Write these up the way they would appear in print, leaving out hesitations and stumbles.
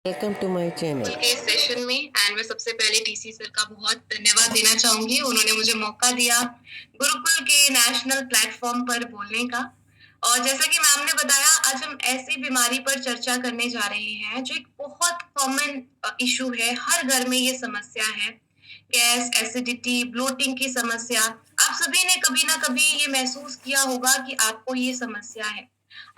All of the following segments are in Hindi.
वेलकम टू माय चैनल के इस सेशन में एंड मैं सबसे पहले टीसी सर का बहुत धन्यवाद देना चाहूंगी। उन्होंने मुझे मौका दिया गुरुकुल के नेशनल प्लेटफॉर्म पर बोलने का। और जैसा कि मैम ने बताया, आज हम ऐसी बीमारी पर चर्चा करने जा रहे हैं जो एक बहुत कॉमन इशू है। हर घर में ये समस्या है, गैस, एसिडिटी, ब्लोटिंग की समस्या। आप सभी ने कभी ना कभी ये महसूस किया होगा कि आपको ये समस्या है।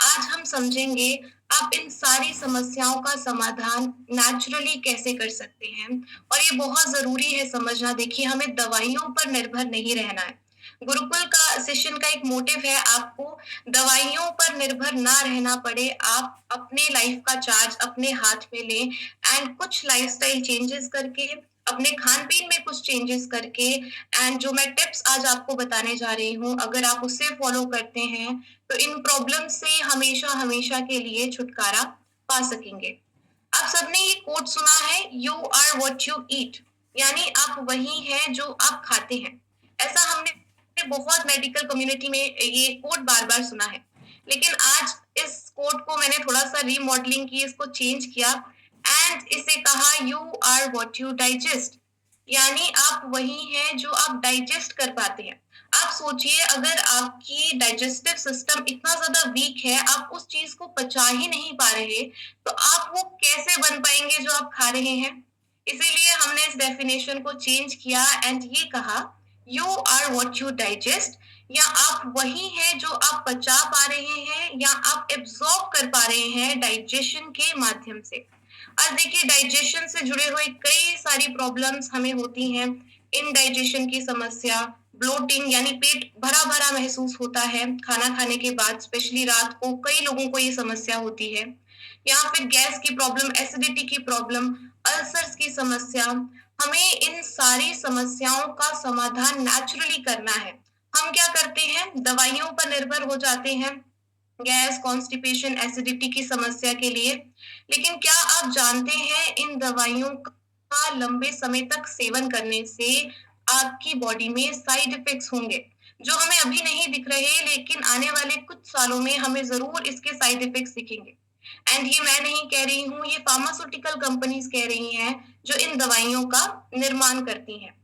आज हम समझेंगे आप इन सारी समस्याओं का समाधान नेचुरली कैसे कर सकते हैं। और ये बहुत जरूरी है समझना। देखिए, हमें दवाइयों पर निर्भर नहीं रहना है। गुरुकुल का सेशन का एक मोटिव है आपको दवाइयों पर निर्भर ना रहना पड़े, आप अपने लाइफ का चार्ज अपने हाथ में लें एंड कुछ लाइफस्टाइल चेंजेस करके, अपने खान पीन में कुछ चेंजेस करके एंड जो मैं टिप्स आज आपको बताने जा रही हूँ, अगर आप उसे फॉलो करते हैं तो इन प्रॉब्लम से हमेशा हमेशा के लिए छुटकारा पा सकेंगे। आप सबने ये कोट सुना है, you are what you eat, यानी आप वही हैं जो आप खाते हैं। ऐसा हमने बहुत मेडिकल कम्युनिटी में ये कोट बार बार सुना है। लेकिन आज इस कोट को मैंने थोड़ा सा रीमॉडलिंग की, इसको चेंज किया एंड इसे कहा you are what you digest, यानी आप वही हैं जो आप डाइजेस्ट कर पाते हैं। आप सोचिए, अगर आपकी डाइजेस्टिव सिस्टम इतना ज्यादा वीक है, आप उस चीज को पचा ही नहीं पा रहे, तो आप वो कैसे बन पाएंगे जो आप खा रहे हैं। इसीलिए हमने इस डेफिनेशन को चेंज किया एंड ये कहा you are what you digest, या आप वही हैं जो आप पचा पा रहे हैं या आप एब्जॉर्ब कर पा रहे हैं डाइजेशन के माध्यम से। आज देखिए, डाइजेशन से जुड़े हुए कई सारी प्रॉब्लम्स हमें होती हैं। इनडाइजेशन की समस्या, ब्लोटिंग यानी पेट भरा भरा महसूस होता है खाना खाने के बाद, स्पेशली रात को कई लोगों को ये समस्या होती है। या फिर गैस की प्रॉब्लम, एसिडिटी की प्रॉब्लम, अल्सर्स की समस्या। हमें इन सारी समस्याओं का समाधान नेचुरली करना है। हम क्या करते हैं, दवाइयों पर निर्भर हो जाते हैं गैस, कॉन्स्टिपेशन, एसिडिटी की समस्या के लिए। लेकिन क्या आप जानते हैं, इन दवाइयों का लंबे समय तक सेवन करने से आपकी बॉडी में साइड इफेक्ट्स होंगे जो हमें अभी नहीं दिख रहे, लेकिन आने वाले कुछ सालों में हमें जरूर इसके साइड इफेक्ट्स दिखेंगे। एंड ये मैं नहीं कह रही हूँ, ये फार्मास्यूटिकल कंपनीज कह रही हैं जो इन दवाइयों का निर्माण करती हैं।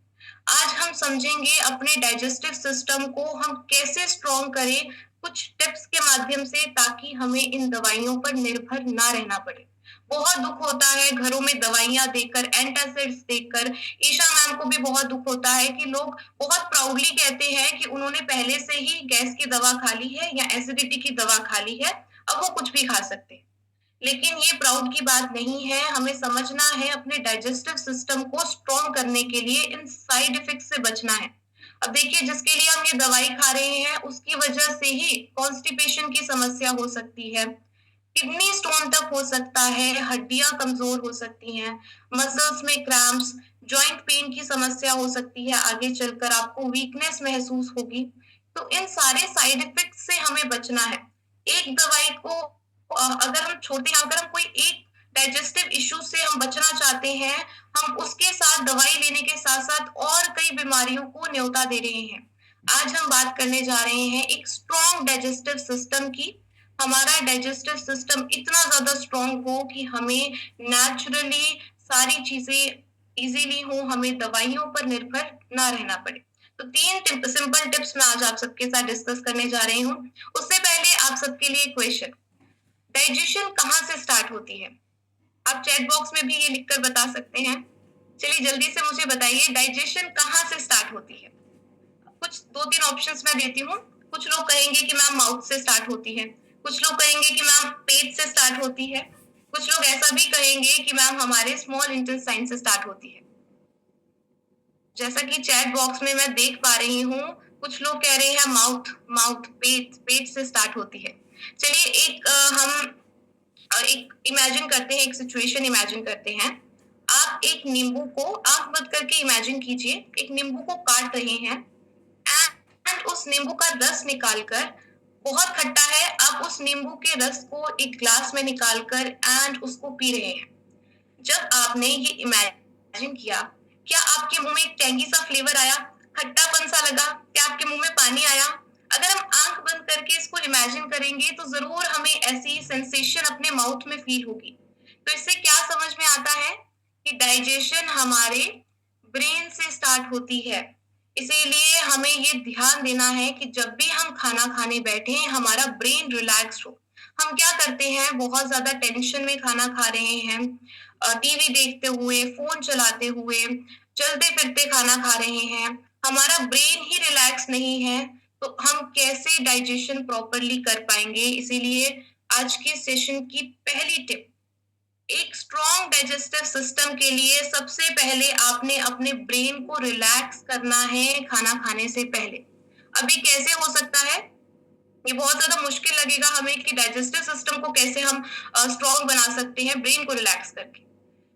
आज हम समझेंगे अपने डाइजेस्टिव सिस्टम को हम कैसे स्ट्रॉन्ग करें कुछ टिप्स के माध्यम से, ताकि हमें इन दवाइयों पर निर्भर ना रहना पड़े। बहुत दुख होता है घरों में दवाइयां देकर, एंटासिड्स देकर। ईशा मैम को भी बहुत दुख होता है कि लोग बहुत प्राउडली कहते हैं कि उन्होंने पहले से ही गैस की दवा खा ली है या एसिडिटी की दवा खा ली है, अब वो कुछ भी खा सकते हैं। लेकिन ये प्राउड की बात नहीं है। हमें समझना है अपने डाइजेस्टिव सिस्टम को स्ट्रॉन्ग करने के लिए इन साइड इफेक्ट से बचना है। अब देखिए, जिसके लिए हम ये दवाई खा रहे हैं उसकी वजह से ही कॉन्स्टिपेशन की समस्या हो सकती है, किडनी स्टोन तक हो सकता है, हड्डियां कमजोर हो सकती हैं, मसल्स में क्रैम्प्स, जॉइंट पेन की समस्या हो सकती है, आगे चलकर आपको वीकनेस महसूस होगी। तो इन सारे साइड इफेक्ट से हमें बचना है। एक दवाई को अगर हम छोड़ते हैं, अगर हम कोई एक डाइजेस्टिव इश्यू से हम बचना चाहते हैं, हम उसके साथ दवाई लेने के साथ साथ और कई बीमारियों को न्योता दे रहे हैं। आज हम बात करने जा रहे हैं एक स्ट्रॉन्ग डाइजेस्टिव सिस्टम की। हमारा डाइजेस्टिव सिस्टम इतना ज्यादा स्ट्रॉन्ग हो कि हमें नेचुरली सारी चीजें इजीली हो, हमें दवाइयों पर निर्भर ना रहना पड़े। तो तीन सिंपल टिप्स मैं आज आप सबके साथ डिस्कस करने जा रही हूँ। उससे पहले आप सबके लिए क्वेश्चन, डाइजेशन कहाँ से स्टार्ट होती है? आप चैट बॉक्स में भी ये लिखकर बता सकते हैं। चलिए जल्दी से मुझे बताइए, डाइजेशन कहाँ से स्टार्ट होती है? कुछ दो तीन ऑप्शंस मैं देती हूँ। कुछ लोग कहेंगे कि मैम माउथ से स्टार्ट होती है, कुछ लोग कहेंगे कि मैम पेट से स्टार्ट होती है, कुछ लोग ऐसा भी कहेंगे कि मैम हमारे स्मॉल इंटेस्टाइन से स्टार्ट होती है। जैसा कि चैट बॉक्स में मैं देख पा रही हूँ, कुछ लोग कह रहे हैं माउथ, माउथ, पेट, पेट से स्टार्ट होती है। चलिए हम एक इमेजिन करते हैं, एक सिचुएशन इमेजिन करते हैं। आप एक नींबू को आंख बंद करके इमेजिन कीजिए, एक नींबू को काट रहे हैं एंड उस नींबू का रस निकालकर, बहुत खट्टा है, आप उस नींबू के रस को एक ग्लास में निकालकर एंड उसको पी रहे हैं। जब आपने ये इमेजिन किया, क्या आपके मुंह में एक टेंगी सा फ्लेवर आया, खट्टापन सा लगा, क्या आपके मुंह में पानी आया? अगर हम आंख बंद करके इसको इमेजिन करेंगे तो जरूर हमें ऐसी सेंसेशन अपने माउथ में फील होगी। तो इससे क्या समझ में आता है कि डाइजेशन हमारे ब्रेन से स्टार्ट होती है। इसीलिए हमें ये ध्यान देना है कि जब भी हम खाना खाने बैठे हमारा ब्रेन रिलैक्स्ड हो। हम क्या करते हैं, बहुत ज्यादा टेंशन में खाना खा रहे हैं, टीवी देखते हुए, फोन चलाते हुए, चलते फिरते खाना खा रहे हैं, हमारा ब्रेन ही रिलैक्स नहीं है, तो हम कैसे डाइजेशन प्रॉपरली कर पाएंगे। इसीलिए आज के सेशन की पहली टिप, एक स्ट्रॉन्ग डाइजेस्टिव सिस्टम के लिए सबसे पहले आपने अपने ब्रेन को रिलैक्स करना है खाना खाने से पहले। अभी कैसे हो सकता है, ये बहुत ज्यादा मुश्किल लगेगा हमें कि डाइजेस्टिव सिस्टम को कैसे हम स्ट्रॉन्ग बना सकते हैं ब्रेन को रिलैक्स करके।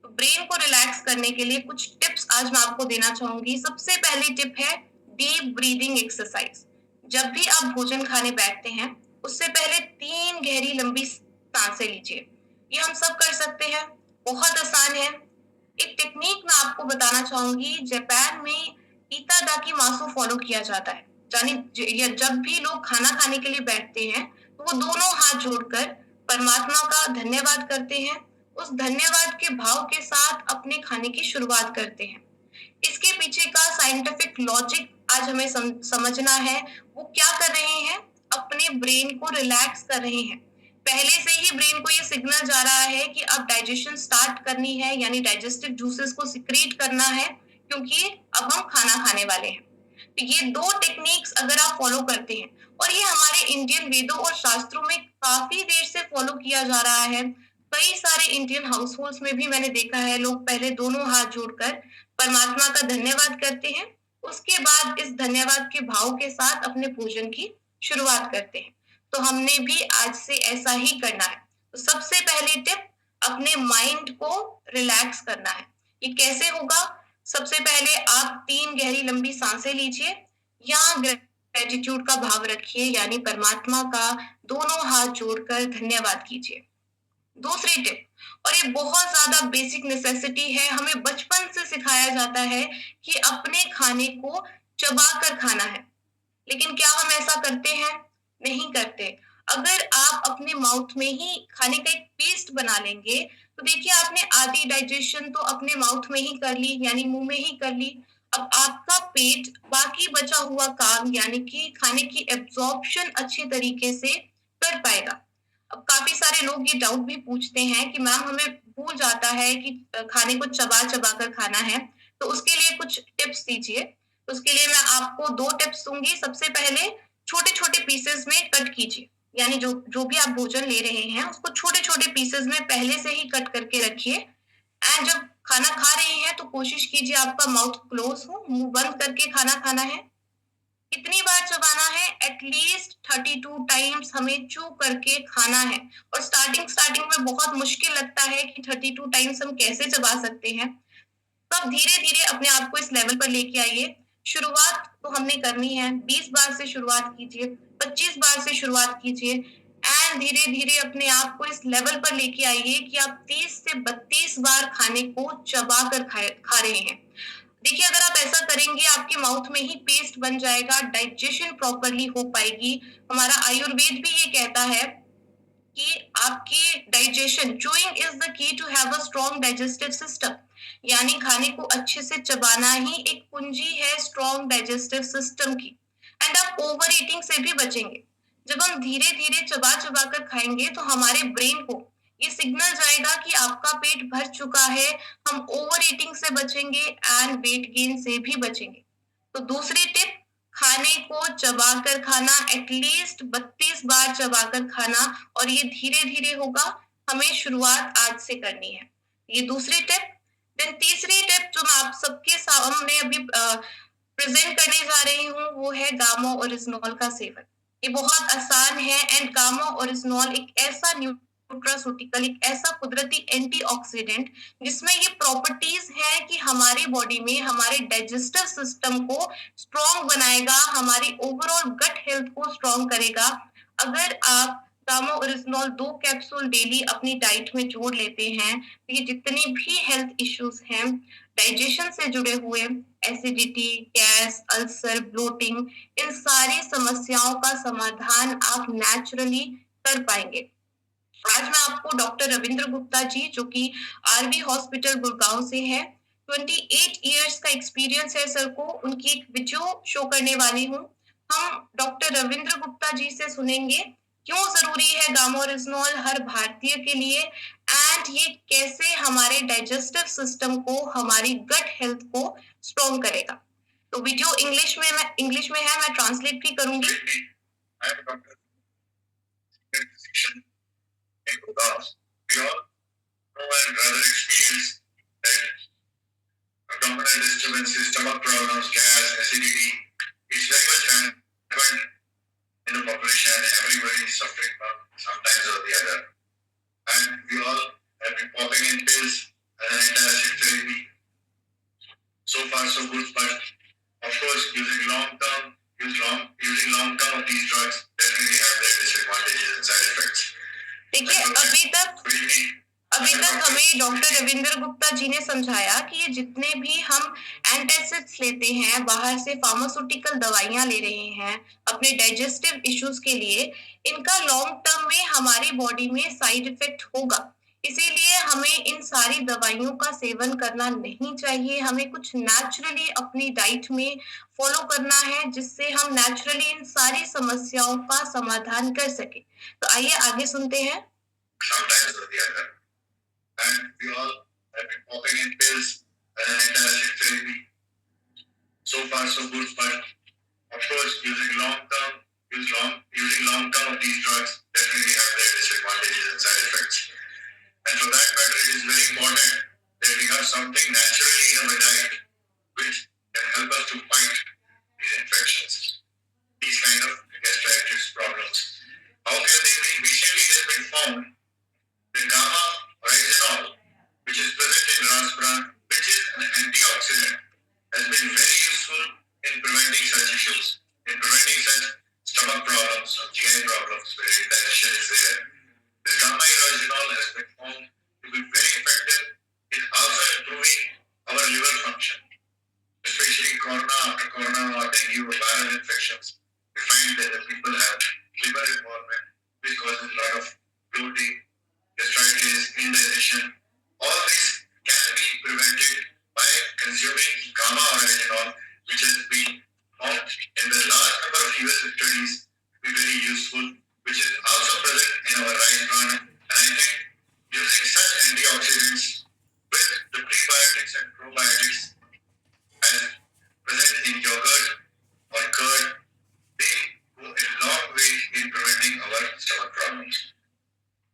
तो ब्रेन को रिलैक्स करने के लिए कुछ टिप्स आज मैं आपको देना चाहूंगी। सबसे पहली टिप है डीप ब्रीदिंग एक्सरसाइज। जब भी आप भोजन खाने बैठते हैं उससे पहले 3 गहरी लंबी सांसें लीजिए। ये हम सब कर सकते हैं, बहुत आसान है। एक टेक्निक मैं आपको बताना चाहूंगी, जापान में इतादाकी मासु फॉलो किया जाता है। यानी जब भी लोग खाना खाने के लिए बैठते हैं तो वो दोनों हाथ जोड़कर परमात्मा का धन्यवाद करते हैं। उस धन्यवाद के भाव के साथ अपने खाने की शुरुआत करते हैं। इसके पीछे का साइंटिफिक लॉजिक आज हमें समझना है। वो क्या कर रहे हैं, अपने ब्रेन को रिलैक्स कर रहे हैं। पहले से ही ब्रेन को ये सिग्नल जा रहा है कि अब डाइजेशन स्टार्ट करनी है, यानी डाइजेस्टिव जूसेस को सिक्रीट करना है, क्योंकि अब हम खाना खाने वाले हैं। तो ये 2 टेक्निक्स अगर आप फॉलो करते हैं, और ये हमारे इंडियन वेदों और शास्त्रों में काफी देर से फॉलो किया जा रहा है। कई सारे इंडियन हाउस होल्ड्स में भी मैंने देखा है, लोग पहले दोनों हाथ जोड़कर परमात्मा का धन्यवाद करते हैं, उसके बाद इस धन्यवाद के भाव के साथ अपने भोजन की शुरुआत करते हैं। तो हमने भी आज से ऐसा ही करना है। तो सबसे पहली टिप, अपने माइंड को रिलैक्स करना है। ये कैसे होगा, सबसे पहले आप 3 गहरी लंबी सांसें लीजिए, या ग्रेटिट्यूड का भाव रखिए, यानी परमात्मा का दोनों हाथ जोड़कर धन्यवाद कीजिए। दूसरी टिप, और ये बहुत ज्यादा बेसिक नेसेसिटी है, हमें बचपन से सिखाया जाता है कि अपने खाने को चबा कर खाना है। लेकिन क्या हम ऐसा करते हैं, नहीं करते। अगर आप अपने माउथ में ही खाने का एक पेस्ट बना लेंगे तो देखिए आपने आधी डाइजेशन तो अपने माउथ में ही कर ली, यानी मुंह में ही कर ली। अब आपका पेट बाकी बचा हुआ काम, यानी कि खाने की एब्जॉर्प्शन अच्छी तरीके से कर पाएगा। अब काफी सारे लोग ये डाउट भी पूछते हैं कि मैम हमें भूल जाता है कि खाने को चबा चबा कर खाना है, तो उसके लिए कुछ टिप्स दीजिए। तो उसके लिए मैं आपको 2 टिप्स दूंगी। सबसे पहले छोटे छोटे पीसेस में कट कीजिए, यानी जो जो भी आप भोजन ले रहे हैं उसको छोटे छोटे पीसेस में पहले से ही कट करके रखिए। एंड जब खाना खा रहे हैं तो कोशिश कीजिए आपका माउथ क्लोज हो, मुंह बंद करके खाना खाना है। कितनी बार चबाना है, एटलीस्ट 32 टाइम्स हमें चू करके खाना है। और स्टार्टिंग स्टार्टिंग में बहुत मुश्किल लगता है कि 32 टाइम्स हम कैसे चबा सकते हैं। तो आप धीरे धीरे अपने आप को इस लेवल पर लेके आइए। शुरुआत तो हमने करनी है, 20 बार से शुरुआत कीजिए, 25 बार से शुरुआत कीजिए, एंड धीरे धीरे अपने आप को इस लेवल पर लेके आइए कि आप 30 से 32 बार खाने को चबा कर खा रहे हैं। देखिए अगर आप ऐसा करेंगे आपके माउथ में ही पेस्ट बन जाएगा, डाइजेशन प्रॉपरली हो पाएगी। हमारा आयुर्वेद भी ये कहता है कि आपकी digestion, chewing is the key to have a strong digestive system, यानी खाने को अच्छे से चबाना ही एक कुंजी है स्ट्रॉन्ग डाइजेस्टिव सिस्टम की। एंड आप ओवर ईटिंग से भी बचेंगे। जब हम धीरे धीरे चबा चबा कर खाएंगे तो हमारे ब्रेन को ये सिग्नल जाएगा कि आपका पेट भर चुका है, हम ओवर ईटिंग से बचेंगे एंड वेट गेन से भी बचेंगे। तो दूसरी टिप, खाने को चबाकर खाना, एटलीस्ट 32 बार चबाकर खाना, और ये धीरे धीरे होगा। हमें शुरुआत आज से करनी है। ये दूसरी टिप। देन तीसरी टिप जो मैं आप सबके सामने अभी प्रेजेंट करने जा रही हूँ वो है गामा ओरिजिनॉल का सेवन। ये बहुत आसान है, एंड गामा ओरिजिनॉल एक ऐसा न्यूट्रास्यूटिकल, एक ऐसा कुदरती एंटीऑक्सीडेंट जिसमें ये प्रॉपर्टीज है कि हमारी बॉडी में हमारे डाइजेस्टिव सिस्टम को स्ट्रॉन्ग बनाएगा, हमारी ओवरऑल गट हेल्थ को स्ट्रॉन्ग करेगा। अगर आप गामा ओरिजिनॉल 2 कैप्सूल डेली अपनी डाइट में जोड़ लेते हैं तो ये जितनी भी हेल्थ इश्यूज हैं डाइजेशन से जुड़े हुए, एसिडिटी, गैस, अल्सर, ब्लोटिंग, इन सारी समस्याओं का समाधान आप नेचुरली कर पाएंगे। आज मैं आपको डॉक्टर रविंद्र गुप्ता जी, जो कि आरबी हॉस्पिटल गुड़गांव से है, 28 इयर्स का एक्सपीरियंस है सर को, उनकी एक वीडियो शो करने वाली हूँ। हम डॉक्टर रविंद्र गुप्ता जी से सुनेंगे क्यों जरूरी है गामोरिजनॉल हर भारतीय के लिए, एंड ये कैसे हमारे डाइजेस्टिव सिस्टम को, हमारी गट हेल्थ को स्ट्रॉन्ग करेगा। तो वीडियो इंग्लिश में है, मैं ट्रांसलेट भी करूंगी। I am a doctor, physician in Gurgaon. We all know and rather experience that abdominal disturbances, stomach problems, gas, acidity is very much rampant in the population. Everybody is suffering from sometimes or the other. And we all have been popping in pills and an antacid therapy. So far so good, but of course using long term of these drugs definitely have their disadvantages and side effects. देखिए, अभी तक हमें डॉक्टर रविंद्र गुप्ता जी ने समझाया कि ये जितने भी हम एंटासिड्स लेते हैं, बाहर से फार्मास्यूटिकल दवाइयां ले रहे हैं अपने डाइजेस्टिव इश्यूज के लिए, इनका लॉन्ग टर्म में हमारी बॉडी में साइड इफेक्ट होगा। इसीलिए हमें इन सारी दवाइयों का सेवन करना नहीं चाहिए। हमें कुछ नेचुरली अपनी डाइट में फॉलो करना है, जिससे हम नेचुरली इन सारी समस्याओं का समाधान कर सके। तो आइए आगे सुनते हैं। Sometimes or the other. And we all have been popping in pills and an antacid therapy. So far so good, but of course using long term of these drugs definitely have their disadvantages and side effects. And for that matter, it is very important that we have something naturally in our diet which can help us to fight these infections, these kind of gastritis problems. How can they be? Recently, it has been found that gamma oryzanol, which is present in raspberry, which is an antioxidant, has been very useful in preventing such issues, in preventing such stomach problems or GI problems where indigestion is there. This gamma oryzanol has been found to be very effective in also improving our liver function, especially corona or dengue or viral infections. We find that the people have liver involvement, which causes a lot of bloating, gastritis, indigestion. All this can be prevented by consuming gamma oryzanol, which has been found in the large number of US studies to be very useful, which is also present in our rice bran. And I think using such antioxidants with the prebiotics and probiotics as present in yogurt or curd, they go a long way in preventing our stomach problems.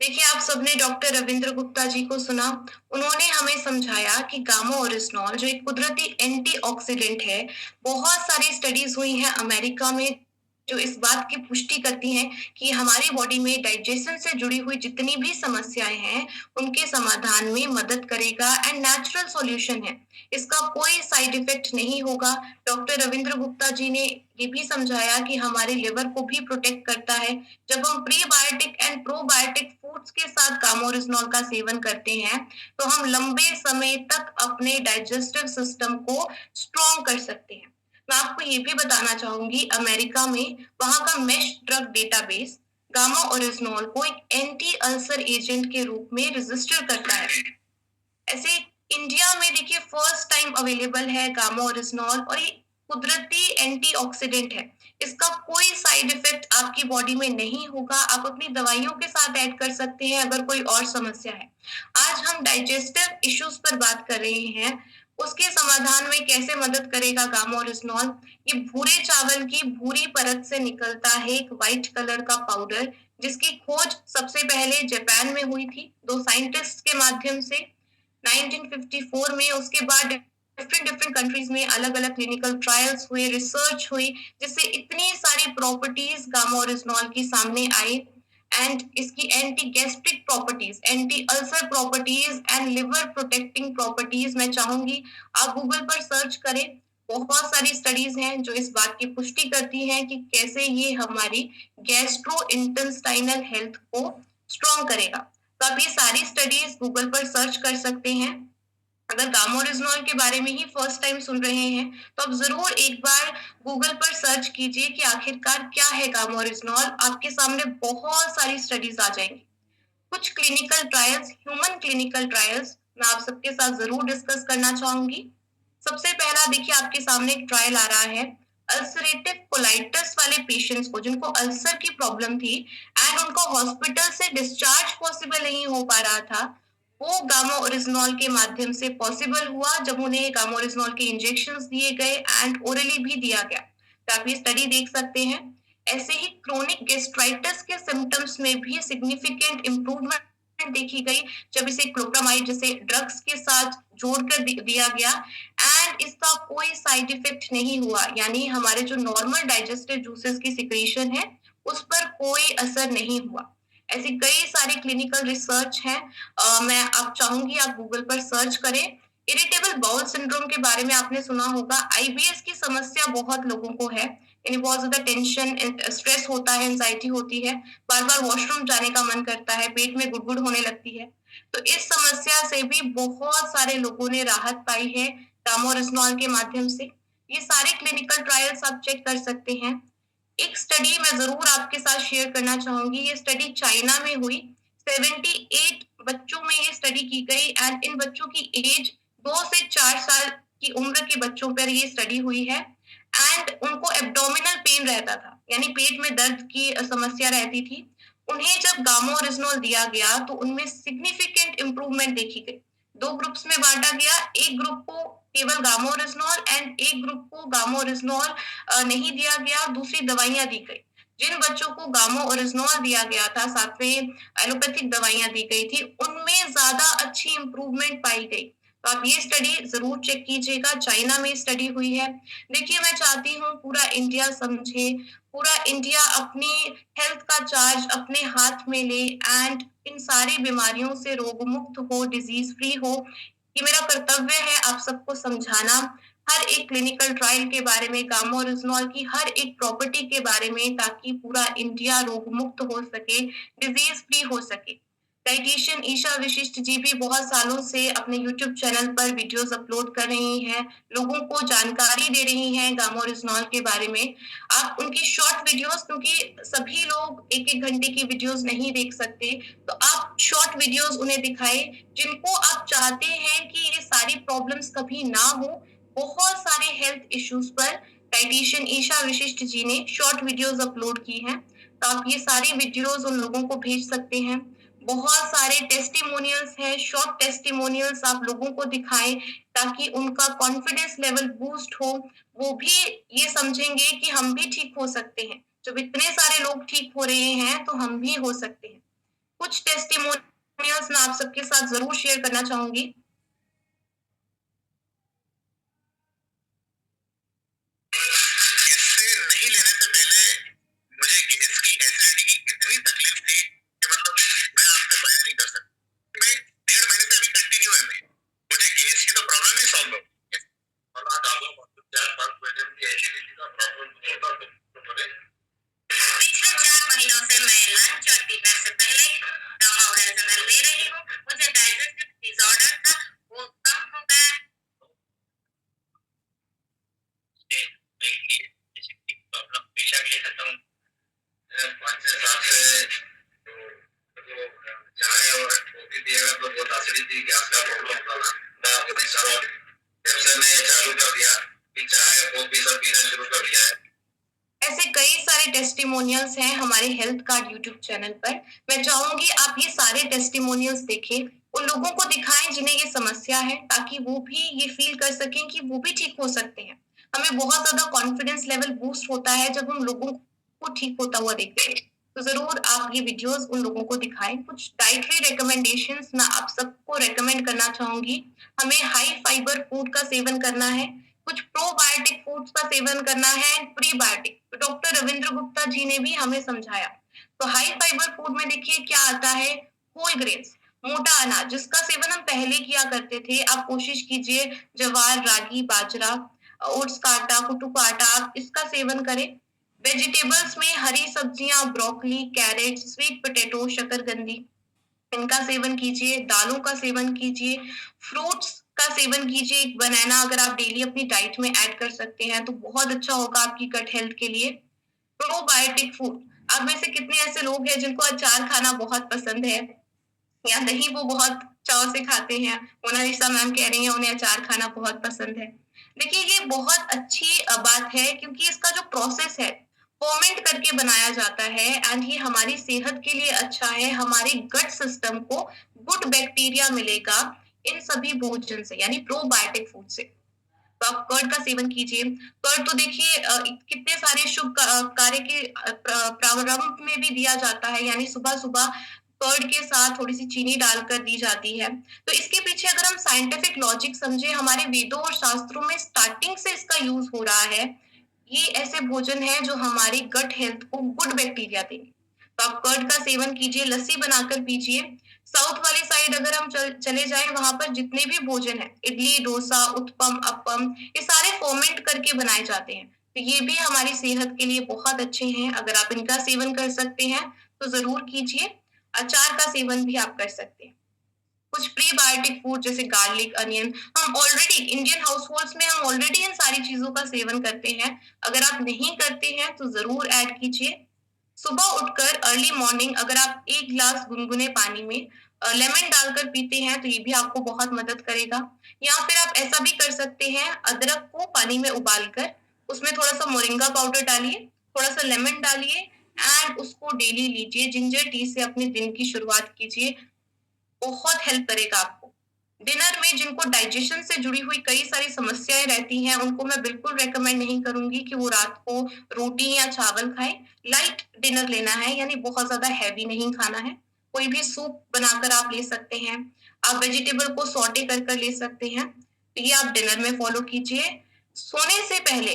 देखिए, आप सबने डॉक्टर रविंद्र गुप्ता जी को सुना। उन्होंने हमें समझाया कि गामा ओरिजिनॉल जो एक कुदरती एंटीऑक्सीडेंट है, बहुत सारी स्टडीज हुई हैं अमेरिका में जो इस बात की पुष्टि करती हैं कि हमारी बॉडी में डाइजेशन से जुड़ी हुई जितनी भी समस्याएं हैं, उनके समाधान में मदद करेगा एंड नेचुरल सॉल्यूशन है। इसका कोई साइड इफेक्ट नहीं होगा। डॉक्टर रविंद्र गुप्ता जी ने ये भी समझाया कि हमारे लिवर को भी प्रोटेक्ट करता है। जब हम प्रीबायोटिक एंड प्रोबायोटिक फूड्स के साथ गामोरिजनॉल का सेवन करते हैं, तो हम लंबे समय तक अपने डाइजेस्टिव सिस्टम को स्ट्रॉन्ग कर सकते हैं। मैं आपको ये भी बताना चाहूंगी, अमेरिका में वहां का mesh drug database gamma oryzanol को एक एंटी अल्सर एजेंट के रूप में रजिस्टर करता है। ऐसे इंडिया में देखिए फर्स्ट टाइम अवेलेबल है गामा ओरिजिनॉल, और ये कुदरती एंटीऑक्सीडेंट है। इसका कोई साइड इफेक्ट आपकी बॉडी में नहीं होगा। आप अपनी दवाइयों के साथ ऐड कर सकते हैं अगर कोई और समस्या है। आज हम डाइजेस्टिव इश्यूज पर बात कर रहे हैं, उसके समाधान में कैसे मदद करेगा गामा ओरिजिनॉल। ये भूरे चावल की भूरी परत से निकलता है एक व्हाइट कलर का पाउडर, जिसकी खोज सबसे पहले जापान में हुई थी, दो साइंटिस्ट के माध्यम से 1954 में। उसके बाद डिफरेंट कंट्रीज में अलग अलग क्लिनिकल ट्रायल्स हुए, रिसर्च हुई, जिससे इतनी सारी प्रॉपर्टीज गामा ओरिजिनॉल की सामने आई। एंड इसकी anti gastric properties, anti ulcer properties and liver protecting properties, मैं चाहूंगी आप गूगल पर सर्च करें। बहुत सारी स्टडीज हैं जो इस बात की पुष्टि करती हैं कि कैसे ये हमारी गैस्ट्रो इंटेस्टाइनल हेल्थ को स्ट्रॉन्ग करेगा। तो आप ये सारी स्टडीज गूगल पर सर्च कर सकते हैं। अगर गामा ओरिजिनॉल के बारे में ही फर्स्ट टाइम सुन रहे हैं, तो आप जरूर एक बार गूगल पर सर्च कीजिए कि आखिरकार क्या है गामा ओरिजिनॉल। आपके सामने बहुत सारी स्टडीज आ जाएंगी। कुछ clinical trials, human clinical trials मैं आप सबके साथ जरूर डिस्कस करना चाहूंगी। सबसे पहला देखिए आपके सामने एक ट्रायल आ रहा है अल्सरेटिव कोलाइटिस वाले पेशेंट्स को जिनको अल्सर की प्रॉब्लम थी एंड उनको हॉस्पिटल से डिस्चार्ज पॉसिबल नहीं हो पा रहा था। वो गामा ओरिजिनॉल के माध्यम से पॉसिबल हुआ जब उन्हें गामा ओरिजिनॉल के इंजेक्शंस दिए गए एंड ओरली भी दिया गया। तो आप ये स्टडी देख सकते हैं। ऐसे ही क्रोनिक गेस्ट्राइटिस के सिम्टम्स में भी सिग्निफिकेंट इम्प्रूवमेंट देखी गई जब इसे क्लोप्रामाइड जैसे ड्रग्स के साथ जोड़कर दिया गया एंड इसका कोई साइड इफेक्ट नहीं हुआ, यानी हमारे जो नॉर्मल डाइजेस्टिव जूसेस की सिक्रीशन है उस पर कोई असर नहीं हुआ। ऐसी कई सारी क्लिनिकल रिसर्च है। मैं आप चाहूंगी आप गूगल पर सर्च करें। इरिटेबल बाउल सिंड्रोम के बारे में आपने सुना होगा। आईबीएस की समस्या बहुत लोगों को है, यानी बहुत ज्यादा टेंशन स्ट्रेस होता है, एंजाइटी होती है, बार बार वॉशरूम जाने का मन करता है, पेट में गुड़गुड़ होने लगती है। तो इस समस्या से भी बहुत सारे लोगों ने राहत पाई है डामोरेसिनॉल के माध्यम से। ये सारे क्लिनिकल ट्रायल्स आप चेक कर सकते हैं। एक स्टडी मैं जरूर आपके साथ शेयर करना चाहूंगी। ये स्टडी चाइना में हुई। 78 बच्चों में ये स्टडी की गई एंड इन बच्चों की एज 2 से 4 साल की उम्र के बच्चों पर ये स्टडी हुई है एंड उनको एब्डोमिनल पेन रहता था, यानी पेट में दर्द की समस्या रहती थी। उन्हें जब गामा ओरिजिनॉल दिया गया तो उनमें सिग्निफिकेंट इम्प्रूवमेंट देखी गई। दो ग्रुप्स में बांटा गया, एक ग्रुप को केवल गामा ओरिजिनॉल एंड एक ग्रुप को गामा ओरिजिनॉल नहीं दिया गया, दूसरी दवाइयां दी गई। जिन बच्चों को गामा ओरिजिनॉल दिया गया था, साथ में एलोपैथिक दवाइयां दी गई थी, उनमें ज्यादा अच्छी इंप्रूवमेंट पाई गई। तो आप ये स्टडी जरूर चेक कीजिएगा, चाइना में स्टडी हुई है। देखिए मैं चाहती हूँ पूरा इंडिया समझे, पूरा इंडिया अपनी हेल्थ का चार्ज अपने हाथ में ले एंड इन सारी बीमारियों से रोग मुक्त हो, डिजीज फ्री हो। ये मेरा कर्तव्य है आप सबको समझाना, हर एक क्लिनिकल ट्रायल के बारे में, गामा ओरिजिनॉल की हर एक प्रॉपर्टी के बारे में, ताकि पूरा इंडिया रोग मुक्त हो सके, डिजीज फ्री हो सके। डाइटिशियन ईशा विशिष्ट जी भी बहुत सालों से अपने यूट्यूब चैनल पर वीडियोस अपलोड कर रही हैं, लोगों को जानकारी दे रही हैं गामा ओरिजिनॉल के बारे में। आप उनकी शॉर्ट वीडियोस, क्योंकि सभी लोग एक एक घंटे की वीडियोस नहीं देख सकते, तो आप शॉर्ट वीडियोस उन्हें दिखाएं जिनको आप चाहते हैं कि ये सारी प्रॉब्लम्स कभी ना हो। बहुत सारे हेल्थ इश्यूज पर डाइटिशियन ईशा विशिष्ट जी ने शॉर्ट वीडियोस अपलोड की हैं, तो आप ये सारी वीडियोस उन लोगों को भेज सकते हैं। बहुत सारे टेस्टिमोनियल्स हैं, शॉर्ट टेस्टिमोनियल्स आप लोगों को दिखाएं ताकि उनका कॉन्फिडेंस लेवल बूस्ट हो। वो भी ये समझेंगे कि हम भी ठीक हो सकते हैं, जब इतने सारे लोग ठीक हो रहे हैं तो हम भी हो सकते हैं। कुछ टेस्टिमोनियल्स मैं आप सबके साथ जरूर शेयर करना चाहूंगी। इससे नहीं लेने से पहले मुझे गैस की एसिडिटी की इतनी तकलीफ थी कि मतलब मैं आपसे बयान नहीं कर सकता। मैं 1.5 महीने से अभी कंटिन्यू है, मैं मुझे गैस की तो प्रॉब्लम ही सॉल्व हो गई। और आज आपको 4-5 महीने में एसिडिटी का प्रॉब्लम होता तो मुझे पिछले 4 महीनों से मैं लंच और डिनर से पहले गामा ओरिजिनल ले रही हूँ। मुझे डाइजेस्टिव डिसऑर्डर था, वो कम हो गया। प्रॉब्लम हमेशा के लिए खत्म 5 से 7 से तो चाय और कॉफी पिएगा तो बहुत एसिडिटी गैस का प्रॉब्लम होता था। मैं आपको सारा जब से मैं चालू कर दिया कि चाय कॉफी सब पीना शुरू कर दिया है। ऐसे कई सारे टेस्टिमोनियल्स हैं हमारे हेल्थ कार्ड यूट्यूब चैनल पर। मैं चाहूंगी आप ये सारे टेस्टिमोनियल्स देखें, उन लोगों को दिखाएं जिन्हें ये समस्या है, ताकि वो भी ये फील कर सकें कि वो भी ठीक हो सकते हैं। हमें बहुत ज्यादा कॉन्फिडेंस लेवल बूस्ट होता है जब हम लोगों को ठीक होता हुआ देखते हैं। तो जरूर आप ये वीडियोस उन लोगों को दिखाएं। कुछ डाइटरी रिकमेंडेशंस मैं आप सबको रेकमेंड करना चाहूंगी। हमें हाई फाइबर फूड का सेवन करना है, कुछ प्रोबायोटिक फूड्स का सेवन करना है एंड प्रीबायोटिक। तो डॉक्टर रविंद्र गुप्ता जी ने भी हमें समझाया। तो हाई फाइबर फूड में देखिए क्या आता है, होल ग्रेन्स, मोटा अनाज जिसका सेवन हम पहले किया करते थे। आप कोशिश कीजिए ज्वार, रागी, बाजरा, ओट्स का आटा, कुटू का आटा, आप इसका सेवन करें। वेजिटेबल्स में हरी सब्जियां, ब्रोकली, कैरेट, स्वीट पोटैटो, शकरकंदी, इनका सेवन कीजिए। दालों का सेवन कीजिए, फ्रूट्स का सेवन कीजिए। बनाना अगर आप डेली अपनी डाइट में ऐड कर सकते हैं तो बहुत अच्छा होगा आपकी गट हेल्थ के लिए। प्रोबायोटिक फूड, आप में से कितने ऐसे लोग हैं जिनको अचार खाना बहुत पसंद है? या दही वो बहुत चाव से खाते हैं। मोनालिसा मैम कह रही हैं उन्हें अचार खाना बहुत पसंद है। देखिए ये बहुत अच्छी बात है क्योंकि इसका जो प्रोसेस है, फर्मेंट करके बनाया जाता है एंड ये हमारी सेहत के लिए अच्छा है, हमारे गट सिस्टम को गुड बैक्टीरिया मिलेगा इन सभी भोजन से यानी प्रोबायोटिक फूड से। तो आप कर्ड का सेवन कीजिए। कर्ड तो देखिए कितने सारे शुभ कार्य के प्रारंभ में भी दिया जाता है यानी सुबह-सुबह कर्ड के साथ थोड़ी-सी चीनी डालकर दी जाती है। तो इसके पीछे अगर हम साइंटिफिक लॉजिक समझे हमारे वेदों और शास्त्रों में स्टार्टिंग से इसका यूज़ हो रहा है। ये ऐसे भोजन हैं जो हमारी गट हेल्थ को गुड बैक्टीरिया देंगे। तो आप कर्ड का सेवन कीजिए, लस्सी बनाकर पीजिए। साउथ वाली साइड अगर हम चले जाएँ वहाँ पर जितने भी भोजन हैं, इडली, डोसा, उत्पम, अप्पम ये सारे फर्मेंट करके बनाए जाते हैं। तो ये भी हमारी सेहत के लिए बहुत अच्छे हैं। अगर आप इनका सेवन कर सकते हैं, तो ज़रूर कीजिए। अचार का सेवन भी आप कर सकते हैं। कुछ प्रीबायोटिक फूड जैसे गार्लिक, अनियन हम ऑलरेडी इंडियन हाउसहोल्ड्स में हम ऑलरेडी इन सारी चीज़ों का सेवन करते हैं। अगर आप नहीं करते हैं, तो ज़रूर ऐड कीजिए। सुबह उठकर अर्ली मॉर्निंग अगर आप 1 ग्लास गुनगुने पानी में लेमन डालकर पीते हैं, तो ये भी आपको बहुत मदद करेगा। या फिर आप ऐसा भी कर सकते हैं, अदरक को पानी में उबालकर उसमें थोड़ा-सा मोरिंगा पाउडर डालिए, थोड़ा-सा लेमन डालिए एंड उसको डेली लीजिए। जिंजर टी से अपने दिन की शुरुआत कीजिए, बहुत हेल्प करेगा आपको। डिनर में जिनको डाइजेशन से जुड़ी हुई कई सारी समस्याएँ रहती हैं, उनको मैं बिल्कुल रिकमेंड नहीं करूँगी कि वो रात को रोटी या चावल खाएँ। लाइट डिनर लेना है यानी बहुत ज़्यादा हेवी नहीं खाना है। कोई भी सूप बनाकर आप ले सकते हैं। आप वेजिटेबल को सौटे कर कर ले सकते हैं। तो ये आप डिनर में फ़ॉलो कीजिए। सोने से पहले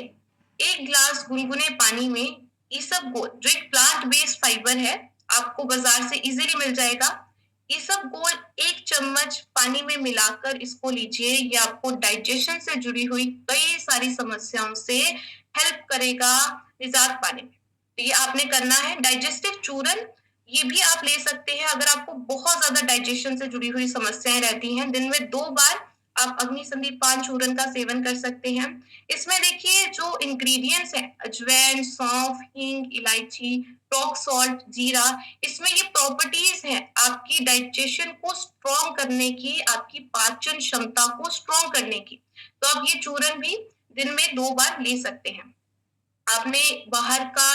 1 ग्लास गुनगुने पानी में इसबगोल जो एक प्लांट बेस्ड फाइबर है, आपको बाज़ार से इज़िली मिल जाएगा। इसबगोल 1 चम्मच पानी में मिलाकर इसको लीजिए। ये आपको डाइजेशन से जुड़ी हुई कई सारी समस्याओं से हेल्प करेगा निजात पाने में। तो ये आपने करना है। डाइजेस्टिव चूरन ये भी आप ले सकते हैं अगर आपको बहुत ज़्यादा डाइजेशन से जुड़ी हुई समस्याएँ रहती हैं। दिन में 2 बार आप अग्निसंदीप-पान चूरन का सेवन कर सकते हैं। इसमें देखिए जो इंग्रीडिएंट्स हैं अजवाइन, सौंफ, हींग, इलायची, रॉक सॉल्ट, जीरा इसमें ये प्रॉपर्टीज हैं आपकी डाइजेशन को स्ट्रॉन्ग करने की, आपकी पाचन क्षमता को स्ट्रॉन्ग करने की। तो आप ये चूरन भी दिन में 2 बार ले सकते हैं। आपने बाहर का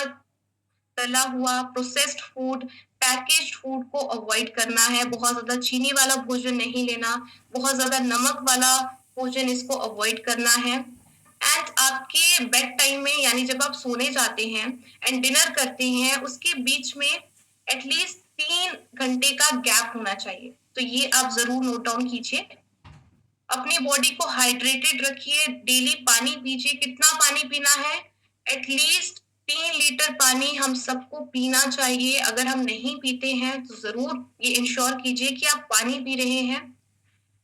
तला हुआ, प्रोसेस्ड फूड, पैकेज्ड फूड को अवॉइड करना है। बहुत ज़्यादा चीनी वाला भोजन नहीं लेना, बहुत ज़्यादा नमक वाला भोजन इसको अवॉइड करना है। एंड आपके बेड टाइम में यानी जब आप सोने जाते हैं एंड डिनर करते हैं, उसके बीच में एटलीस्ट 3 घंटे का गैप होना चाहिए। तो ये आप ज़रूर नोट डाउन कीजिए। अपनी बॉडी को हाइड्रेटेड रखिए, डेली पानी पीजिए। कितना पानी पीना है? एटलीस्ट 3 लीटर पानी हम सबको पीना चाहिए। अगर हम नहीं पीते हैं तो ज़रूर ये इंश्योर कीजिए कि आप पानी पी रहे हैं।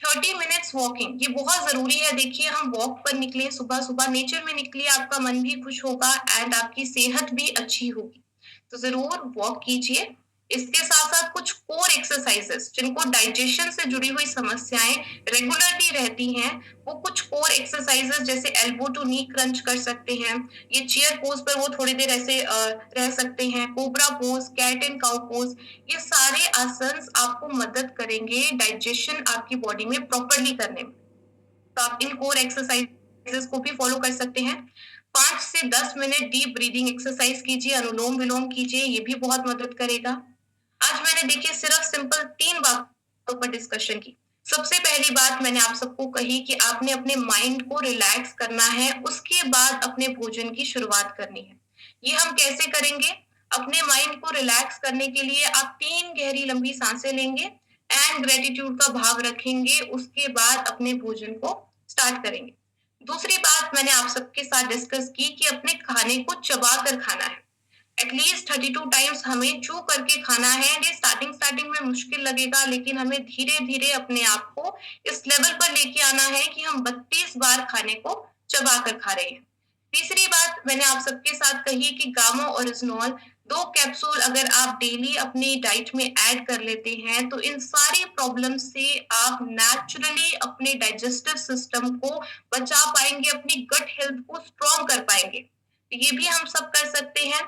30 मिनट्स वॉकिंग ये बहुत ज़रूरी है। देखिए हम वॉक पर निकले, सुबह-सुबह नेचर में निकलिए, आपका मन भी खुश होगा एंड आपकी सेहत भी अच्छी होगी। तो ज़रूर वॉक कीजिए। इसके साथ-साथ कुछ कोर एक्सरसाइजेस जिनको डाइजेशन से जुड़ी हुई समस्याएँ रेगुलरली रहती हैं, वो कुछ कोर एक्सरसाइजेस जैसे एल्बो टू नी क्रंच कर सकते हैं। ये चेयर पोज़ पर वो थोड़ी देर ऐसे रह सकते हैं। Cobra pose, cat and cow pose ये सारे आसन्स आपको मदद करेंगे डाइजेशन आपकी बॉडी में प्रॉपरली करने में। तो आप इन कोर एक्सरसाइजेस को भी फॉलो कर सकते हैं। 5 से 10 मिनट डीप ब्रीदिंग एक्सरसाइज कीजिए, अनुलोम-विलोम कीजिए, ये भी बहुत मदद करेगा। आज मैंने देखिए सिर्फ सिंपल 3 बातों पर डिस्कशन की। सबसे पहली बात मैंने आप सबको कही कि आपने अपने माइंड को रिलैक्स करना है, उसके बाद अपने भोजन की शुरुआत करनी है। ये हम कैसे करेंगे? अपने माइंड को रिलैक्स करने के लिए आप 3 गहरी लंबी सांसें लेंगे एंड ग्रैटिट्यूड का भाव रखेंगे, उसके बाद अपने भोजन को स्टार्ट करेंगे। दूसरी बात मैंने आप सबके साथ डिस्कस की कि अपने खाने को चबा कर खाना है। एटलीस्ट 32 टाइम्स हमें च्यू करके खाना है। ये स्टार्टिंग में मुश्किल लगेगा लेकिन हमें धीरे-धीरे अपने आप को इस लेवल पर लेके आना है कि हम 32 बार खाने को चबा कर खा रहे हैं। तीसरी बात मैंने आप सबके साथ कही कि गामा ओरिजिनॉल 2 कैप्सूल अगर आप डेली अपनी डाइट में ऐड कर लेते हैं, तो इन सारी प्रॉब्लम से आप नेचुरली अपने डाइजेस्टिव सिस्टम को बचा पाएँगे, अपनी गट हेल्थ को स्ट्रॉन्ग कर पाएँगे। ये भी हम सब कर सकते हैं।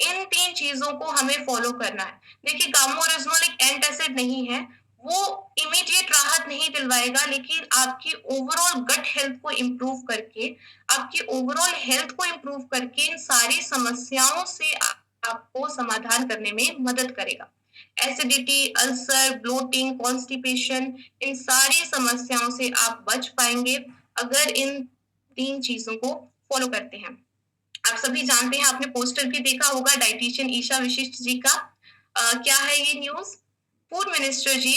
इन 3 चीज़ों को हमें फ़ॉलो करना है। देखिए गामा ओरिजिनॉल एक एंटासिड नहीं है, वो इमीडिएट राहत नहीं दिलवाएगा, लेकिन आपकी ओवरऑल गट हेल्थ को इम्प्रूव करके, आपकी ओवरऑल हेल्थ को इम्प्रूव करके इन सारी समस्याओं से आपको समाधान करने में मदद करेगा। एसिडिटी, अल्सर, ब्लोटिंग, कॉन्स्टिपेशन, इन सारी समस्याओं से आप बच पाएंगे अगर इन 3 चीज़ों को फॉलो करते हैं। आप सभी जानते हैं, आपने पोस्टर भी देखा होगा डायटीशियन ईशा विशिष्ट जी का। क्या है ये न्यूज़? फूड मिनिस्टर जी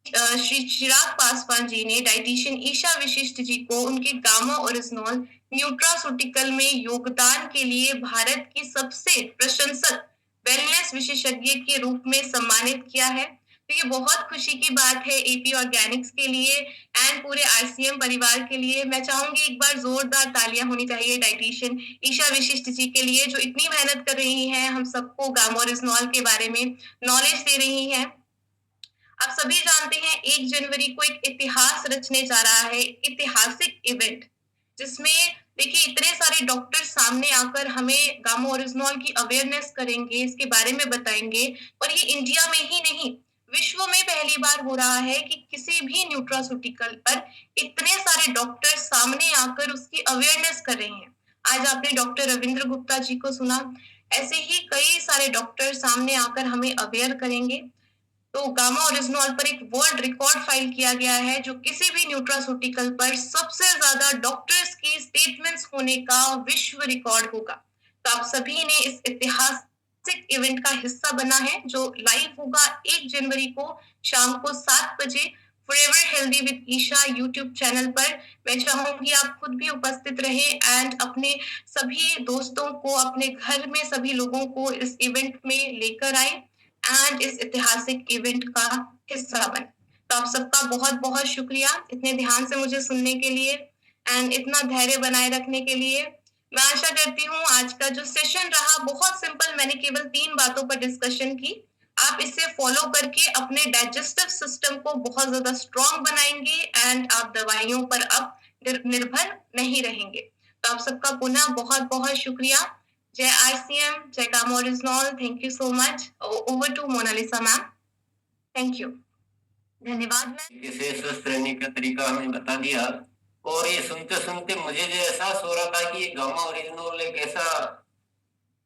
श्री चिराग पासवान जी ने डायटीशियन ईशा विशिष्ट जी को उनके गामा ओरिजिनल न्यूट्रास्यूटिकल में योगदान के लिए भारत की सबसे प्रशंसक वेलनेस विशेषज्ञ के रूप में सम्मानित किया है। तो ये बहुत खुशी की बात है एपी ऑर्गेनिक्स के लिए एंड पूरे आरसीएम परिवार के लिए। मैं चाहूंगी एक बार जोरदार तालियां होनी चाहिए डाइटिशियन ईशा विशिष्ट जी के लिए, जो इतनी मेहनत कर रही हैं, हम सबको गामा ओरिजिनल के बारे में नॉलेज दे रही हैं। आप सभी जानते हैं 1 जनवरी को एक इतिहास रचने जा रहा है, ऐतिहासिक इवेंट, जिसमें देखिए इतने सारे डॉक्टर सामने आकर हमें गामा ओरिजिनल की अवेयरनेस करेंगे, इसके बारे में बताएंगे। और ये इंडिया में ही नहीं, विश्व में पहली बार हो रहा है कि किसी भी न्यूट्रास्यूटिकल पर इतने सारे डॉक्टर सामने आकर उसकी अवेयरनेस कर रहे हैं। आज आपने डॉक्टर रविंद्र गुप्ता जी को सुना, ऐसे ही कई सारे डॉक्टर सामने आकर हमें अवेयर करेंगे। तो गामा ओरिजिनल पर एक वर्ल्ड रिकॉर्ड फाइल किया गया है, जो किसी भी न्यूट्रास्यूटिकल पर सबसे ज्यादा डॉक्टर्स की स्टेटमेंट्स होने का विश्व रिकॉर्ड होगा। तो आप सभी ने इस ऐतिहासिक इवेंट का हिस्सा बना है, जो लाइव होगा 1 जनवरी को शाम को 7 बजे forever healthy with Isha YouTube channel पर। मैं चाहूंगी आप खुद भी उपस्थित रहे एंड अपने सभी दोस्तों को, अपने घर में सभी लोगों को इस इवेंट में लेकर आए एंड इस ऐतिहासिक इवेंट का हिस्सा बने। तो आप सबका बहुत बहुत शुक्रिया इतने ध्यान से मुझे सुनने के लिए एंड इतना धैर्य बनाए रखने के लिए। मैं आशा करती हूँ आज का जो सेशन रहा बहुत सिंपल, मैंने केवल 3 बातों पर डिस्कशन की। आप इसे फॉलो करके अपने डाइजेस्टिव सिस्टम को बहुत ज्यादा स्ट्रॉन्ग बनाएंगे एंड आप दवाइयों पर अब निर्भर नहीं रहेंगे। तो आप सबका पुनः बहुत बहुत शुक्रिया। जय आरसीएम, जय gamma original. Thank you so much. Over to Monalisa ma'am. Thank you. धन्यवाद मैम। इसे स्वस्थ रहने का तरीका हमें बता दिया, और ये सुनते सुनते मुझे जो एहसास हो रहा था कि ये गामा ओरिजिनल एक ऐसा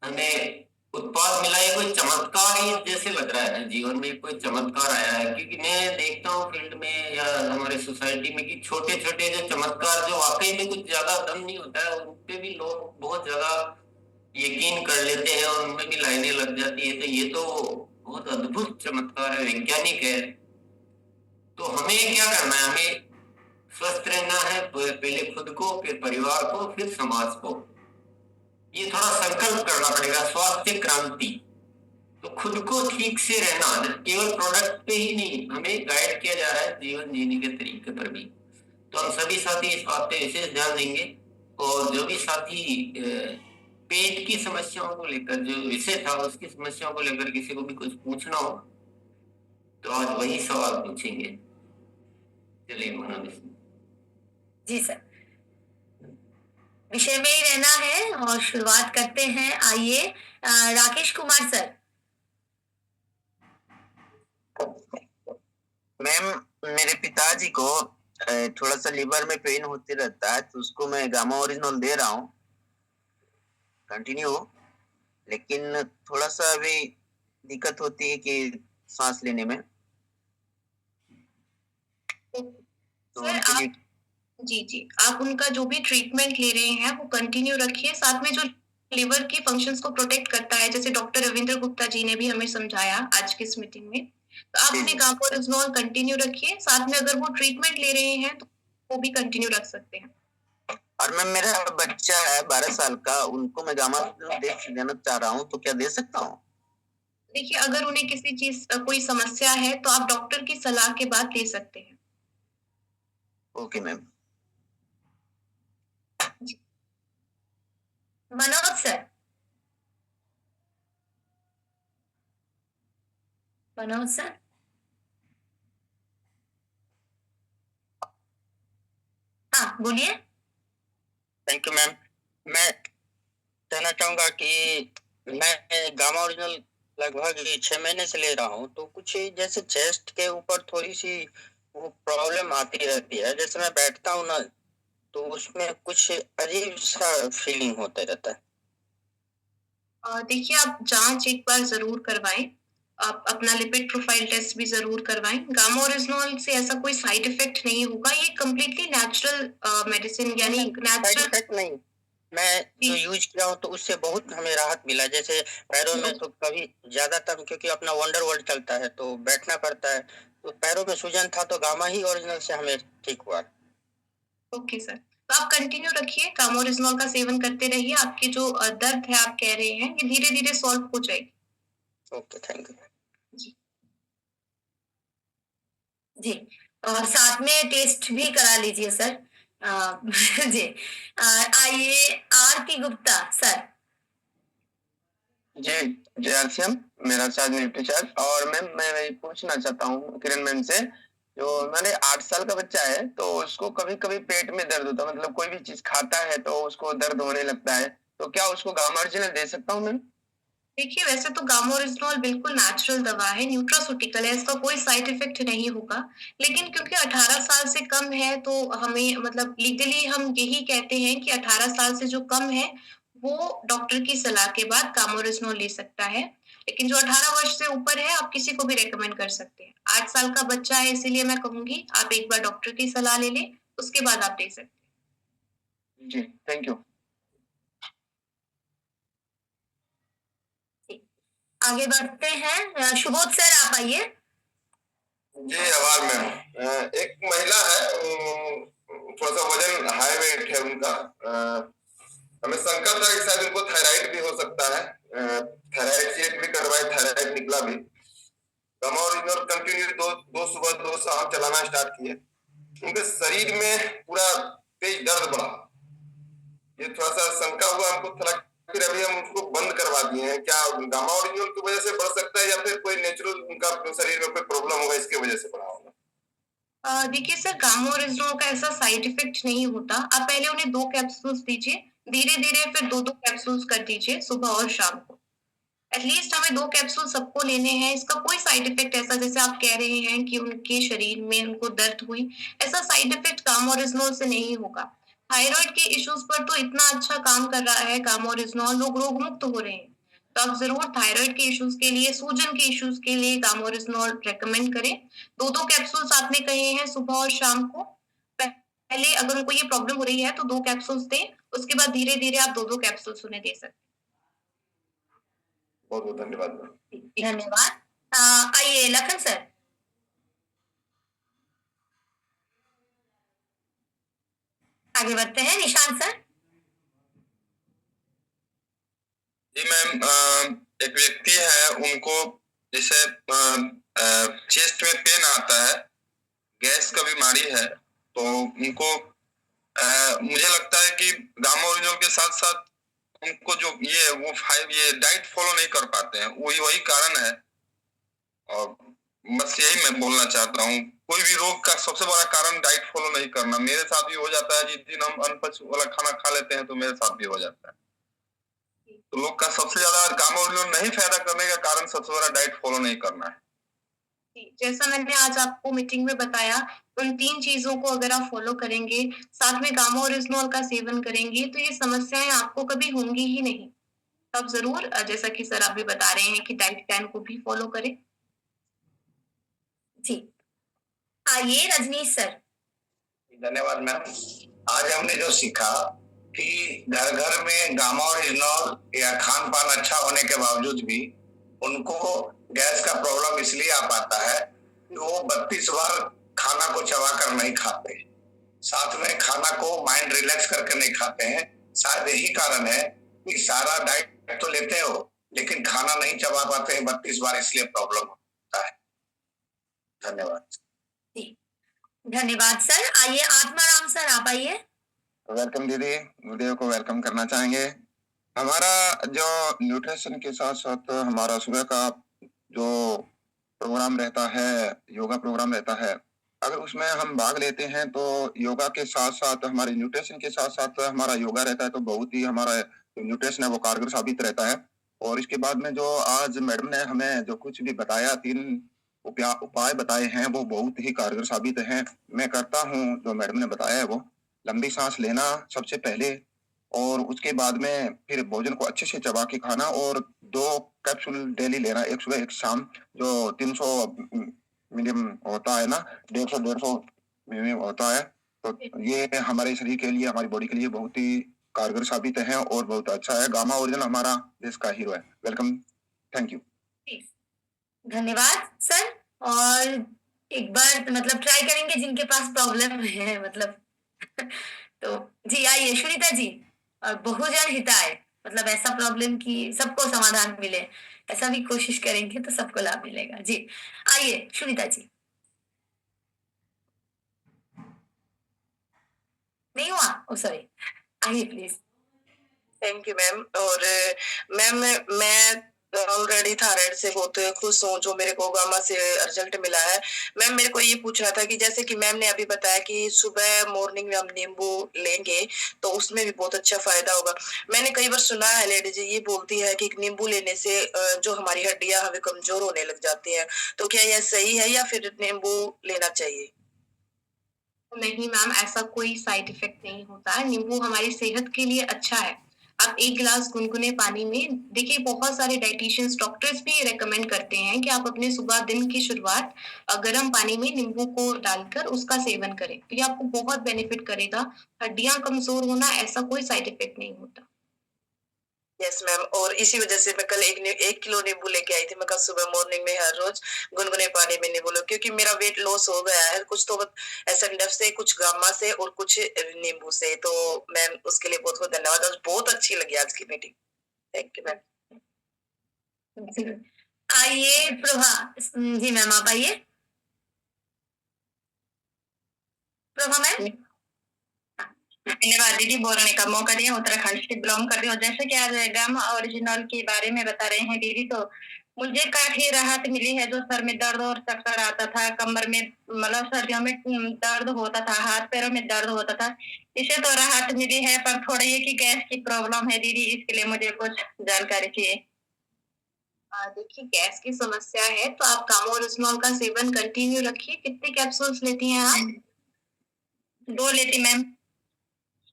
हमें उत्पाद मिला है, कोई चमत्कार ही जैसे लग रहा है, जीवन में कोई चमत्कार आया है। क्योंकि मैं देखता हूँ फील्ड में या हमारे सोसाइटी में कि छोटे छोटे जो चमत्कार जो वाकई में कुछ ज्यादा दम नहीं होता है, उन पे भी लोग बहुत ज्यादा यकीन कर लेते हैं और उनमें भी लाइनें लग जाती है। तो ये तो बहुत अद्भुत चमत्कार है, वैज्ञानिक है। तो हमें क्या करना है? हमें स्वस्थ रहना है, पहले खुद को, फिर परिवार को, फिर समाज को। ये थोड़ा संकल्प करना पड़ेगा, स्वास्थ्य क्रांति। तो खुद को ठीक से रहना, केवल प्रोडक्ट पे ही नहीं, हमें गाइड किया जा रहा है जीवन जीने के तरीके पर भी। तो हम सभी साथी इस बात पे विशेष ध्यान देंगे। और जो भी साथी पेट की समस्याओं को लेकर जो विषय था, उसकी समस्याओं को लेकर किसी को भी कुछ पूछना हो तो आज वही सवाल पूछेंगे। चलिए मोनालिसा जी सर, विषय में ही रहना है और शुरुआत करते हैं। आइए राकेश कुमार सर। मैम, मेरे पिताजी को थोड़ा सा लिवर में पेन होते रहता है, तो उसको मैं गामा ओरिजिनल दे रहा हूँ कंटिन्यू, लेकिन थोड़ा सा अभी दिक्कत होती है कि सांस लेने में। तो सर आप जी आप उनका जो भी ट्रीटमेंट ले रहे हैं वो कंटिन्यू रखिए, साथ में जो लिवर के फंक्शंस को प्रोटेक्ट करता है, जैसे डॉक्टर रविंद्र गुप्ता जी ने भी हमें समझाया आज की इस मीटिंग में, तो आप अपने गामा ओरिजिनल कंटिन्यू रखिए। साथ में अगर वो ट्रीटमेंट ले रहे हैं तो वो भी कंटिन्यू रख सकते हैं। और मैम, मेरा बच्चा है 12 साल का, उनको मैं गामा देना चाह रहा हूँ, तो क्या दे सकता हूँ? देखिए, अगर उन्हें किसी चीज कोई समस्या है तो आप डॉक्टर की सलाह के बाद ले सकते हैं। Okay ma'am. Manoj sir. Manoj sir, हाँ बोलिए। Thank you ma'am. मैं कहना चाहूंगा कि मैं गामा ओरिजिनल लगभग 6 महीने से ले रहा हूँ, तो कुछ जैसे चेस्ट के ऊपर थोड़ी सी वो प्रॉब्लम आती रहती है। जैसे मैं बैठता हूँ ना, तो उसमें कुछ अजीब सा फीलिंग होता रहता है। देखिए आप जाँच एक बार ज़रूर करवाएँ। आप अपना लिपिड प्रोफाइल टेस्ट भी ज़रूर करवाएँ। गामा ओरिजिनॉल से ऐसा कोई साइड इफ़ेक्ट नहीं होगा। ये कंप्लीटली नेचुरल मेडिसिन यानी साइड नेचुरल इफेक्ट नहीं, मैं जो जी, यूज किया हूँ तो उससे बहुत हमें राहत मिला। जैसे पैरों में तो कभी ज्यादातर क्योंकि अपना वंडर वर्ल्ड चलता है तो बैठना पड़ता है, तो पैरों में सूजन था तो गामा ही ओरिजिनल से हमें ठीक हुआ। Okay sir. तो आप कंटिन्यू रखिए, गामा ओरिजिनॉल का सेवन करते रहिए। आपकी जो दर्द है आप कह रहे हैं, ये धीरे-धीरे सॉल्व हो जाएगी। Okay, thank you. जी। जी। और साथ में टेस्ट भी करा लीजिए सर। जी। आइए आरती गुप्ता सर। जी, जय आरसीएम। मेरा चार्ज न्यूट्री चार्ज। और मैम मैं वही पूछना चाहता हूँ किरण मैम से, जो मैंने 8 साल का बच्चा है तो उसको कभी-कभी पेट में दर्द होता है, मतलब कोई भी चीज खाता है तो उसको दर्द होने लगता है, तो क्या उसको गामा ओरिजिनल दे सकता हूँ मैम? देखिए वैसे तो गामा ओरिजिनॉल बिल्कुल नेचुरल दवा है, न्यूट्रास्यूटिकल है, इसका कोई साइड इफेक्ट नहीं होगा। लेकिन क्योंकि 18 साल से कम है तो हमें मतलब लीगली हम यही कहते हैं कि 18 साल से जो कम है, वो डॉक्टर की सलाह के बाद गामा ओरिजिनॉल ले सकता है। लेकिन जो 18 वर्ष से ऊपर है, आप किसी को भी रिकमेंड कर सकते हैं। 8 साल का बच्चा है इसीलिए मैं कहूँगी आप एक बार डॉक्टर की सलाह ले लें, उसके बाद आप दे सकते हैं। जी, थैंक यू। आगे बढ़ते हैं। सुबोध सर आप आइए। जी, आभार मैम। एक महिला है, थोड़ा सा वजन हाई वेट है उनका। हमें शंका था कि शायद उनको थायराइड भी हो सकता है। थायराइड चेक भी करवाए, थायराइड निकला भी। गामा ओरिजिनल कंटिन्यू दो सुबह दो शाम चलाना स्टार्ट किए। उनके शरीर में पूरा तेज दर्द बढ़ा। ये थोड़ा सा शंका हुआ हमको, थोड़ा फिर अभी हम उसको बंद करवा दिए हैं। क्या गामा ओरिजिनल की वजह से बढ़ सकता है या फिर कोई नेचुरल उनका शरीर में कोई प्रॉब्लम होगा इसके वजह से बढ़ा होगा? देखिए सर गामा ओरिजिनल का ऐसा साइड इफेक्ट नहीं होता। आप पहले उन्हें 2 कैप्सूल्स दीजिए, धीरे-धीरे फिर 2-2 कैप्सूल्स कर दीजिए सुबह और शाम को। एटलीस्ट हमें 2 कैप्सूल सबको लेने हैं। इसका कोई साइड इफेक्ट ऐसा जैसे आप कह रहे हैं कि उनके शरीर में उनको दर्द हुई, ऐसा साइड इफेक्ट गामा ओरिजिनल से नहीं होगा। थायराइड के इश्यूज पर तो इतना अच्छा काम कर रहा है गामा ओरिजिनल, लोग रोग मुक्त हो रहे हैं। तो आप ज़रूर थायराइड के इश्यूज के लिए, सूजन के इश्यूज के लिए गामा ओरिजिनल रेकमेंड करें। 2-2 कैप्सूल्स आपने कहे हैं सुबह और शाम को। पहले अगर उनको ये प्रॉब्लम हो रही है तो 2 कैप्सूल्स दें, उसके बाद धीरे-धीरे आप 2-2 कैप्सूल्स उन्हें दे सकते हैं। बहुत बहुत धन्यवाद मैम। धन्यवाद। आइए लखन सर। आगे बढ़ते हैं निशांत सर। जी मैम, एक व्यक्ति है, उनको जैसे चेस्ट में पेन आता है, गैस का बीमारी है, तो उनको मुझे लगता है कि गामा ओरिजिनल के साथ साथ उनको जो ये वो 5 ये डाइट फॉलो नहीं कर पाते हैं, वही वही कारण है। और बस यही मैं बोलना चाहता हूँ, कोई भी रोग का सबसे बड़ा कारण डाइट फॉलो नहीं करना। मेरे साथ भी हो जाता है, जिस दिन हम अनपच वाला खाना खा लेते हैं तो मेरे साथ भी हो जाता है। तो लोग का सबसे ज्यादा गामा ओरिजिनल नहीं फायदा करने का कारण सबसे बड़ा डाइट फॉलो नहीं करना है। जैसा मैंने आज आपको मीटिंग में बताया, उन 3 चीज़ों को अगर आप फ़ॉलो करेंगे, साथ में गामा ओरिजिनॉल का सेवन करेंगे, तो ये समस्याएँ आपको कभी होंगी ही नहीं। तो आप ज़रूर जैसा कि सर आप भी बता रहे हैं कि डाइट प्लान को भी फ़ॉलो करें। जी। आइए रजनीश सर। धन्यवाद मैम। आज हमने जो सीखा कि घर घर में गामा ओरिजिनॉल या खान पान अच्छा होने के बावजूद भी उनको गैस का प्रॉब्लम इसलिए आ पाता है कि वो 32 बार खाना को चबा कर नहीं खाते, साथ में खाना को माइंड रिलैक्स करके नहीं खाते हैं। शायद यही कारण है कि सारा डाइट तो लेते हो लेकिन खाना नहीं चबा पाते हैं 32 बार, इसलिए प्रॉब्लम होता है। धन्यवाद। जी धन्यवाद सर। आइए आत्माराम सर आप आइए। वेलकम दीदी, वीडियो को वेलकम करना चाहेंगे। हमारा जो न्यूट्रिशन के साथ साथ हमारा सुबह का जो प्रोग्राम रहता है, योगा प्रोग्राम रहता है, अगर उसमें हम भाग लेते हैं तो योगा के साथ साथ हमारे न्यूट्रिशन के साथ साथ हमारा योगा रहता है, तो बहुत ही हमारा न्यूट्रिशन है वो कारगर साबित रहता है। और इसके बाद में जो आज मैडम ने हमें जो कुछ भी बताया, 3 उपाय बताए हैं, वो बहुत ही कारगर साबित हैं। मैं करता हूँ जो मैडम ने बताया है वो। लंबी सांस लेना सबसे पहले, और उसके बाद में फिर भोजन को अच्छे से चबा के खाना, और 2 कैप्सूल डेली लेना, एक सुबह एक शाम, जो 300 मिलियम होता है ना, 150 मिलियम होता है। तो ये हमारे शरीर के लिए, हमारी बॉडी के लिए बहुत ही कारगर साबित है और बहुत अच्छा है। गामा ओरिजिनल हमारा देश का हीरो है। Welcome, thank you. धन्यवाद सर। और एक बार मतलब ट्राई करेंगे जिनके पास प्रॉब्लम है, मतलब तो जी आइए सुनीता जी। और बहुजन हिताय, मतलब ऐसा प्रॉब्लम की सबको समाधान मिले, ऐसा भी कोशिश करेंगे तो सबको लाभ मिलेगा। जी आइए सुनीता जी। नहीं हुआ? ओ सॉरी, आइए प्लीज। Thank you ma'am. और मैम मैं ऑलरेडी थायराइड से बहुत खुश हूँ जो मेरे को गामा से रिजल्ट मिला है। मैम मेरे को ये पूछना था कि जैसे कि मैम ने अभी बताया कि सुबह मॉर्निंग में हम नींबू लेंगे तो उसमें भी बहुत अच्छा फायदा होगा। मैंने कई बार सुना है लेडीज ये बोलती है कि नींबू लेने से जो हमारी हड्डियां हमें कमजोर होने लग जाती हैं, तो क्या यह सही है या फिर नींबू लेना चाहिए? नहीं मैम, ऐसा कोई साइड इफेक्ट नहीं होता है। नींबू हमारी सेहत के लिए अच्छा है। आप 1 गिलास गुनगुने पानी में, देखिए बहुत सारे डाइटिशियंस, डॉक्टर्स भी रेकमेंड करते हैं कि आप अपने सुबह दिन की शुरुआत गर्म पानी में नींबू को डालकर उसका सेवन करें, तो ये आपको बहुत बेनिफिट करेगा। हड्डियां कमजोर होना, ऐसा कोई साइड इफेक्ट नहीं होता। Yes ma'am. और इसी वजह से मैं कल 1 किलो नींबू लेके आई थी। मैं कल सुबह मॉर्निंग में हर रोज गुनगुने पानी में नींबू लो, क्योंकि मेरा वेट लॉस हो गया है कुछ तो एसएनएफ से, कुछ गामा से और कुछ नींबू से। तो मैम उसके लिए बहुत बहुत धन्यवाद। आज बहुत अच्छी लगी आज की मीटिंग। Thank you ma'am. आइए प्रभा जी, मैम आप आइए। प्रभा मैम। धन्यवाद दीदी, बोलने का मौका दिया। उत्तराखंड से बिलोंग करती हूँ। जैसे कि आज गामा ओरिजिनल के बारे में बता रहे हैं दीदी, तो मुझे काफी राहत मिली है। जो सर में दर्द और चक्कर आता था, कमर में मतलब सर्दियों में दर्द होता था, हाथ पैरों में दर्द होता था, इससे तो राहत मिली है। पर थोड़ा ये कि गैस की प्रॉब्लम है दीदी, इसके लिए मुझे कुछ जानकारी चाहिए। देखिए गैस की समस्या है तो आप गामा ओरिजिनल का सेवन कंटिन्यू रखिए। कितने कैप्सूल्स लेती हैं आप? 2 लेती मैम।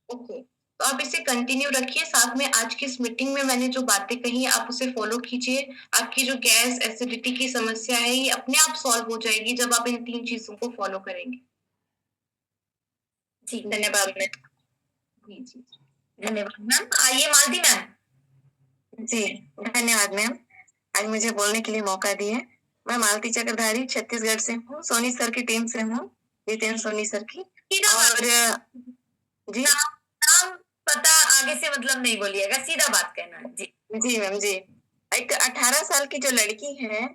ओके, तो आप इसे कंटिन्यू रखिए। साथ में आज की इस मीटिंग में मैंने जो बातें कही आप उसे फॉलो कीजिए। आपकी जो गैस एसिडिटी की समस्या है ये अपने आप सॉल्व हो जाएगी जब आप इन 3 चीजों को फॉलो करेंगे। जी धन्यवाद मैम। जी जी धन्यवाद मैम। आइए मालती मैम। जी धन्यवाद मैम, आज मुझे बोलने के लिए मौका दिए। मैं मालती चक्रधारी छत्तीसगढ़ से हूँ, सोनी सर की टीम से हूँ, जितेंद्र सोनी सर की। और जी नाम पता आगे से मतलब नहीं बोलिएगा, सीधा बात कहना है। जी जी मैम जी। एक 18 साल की जो लड़की है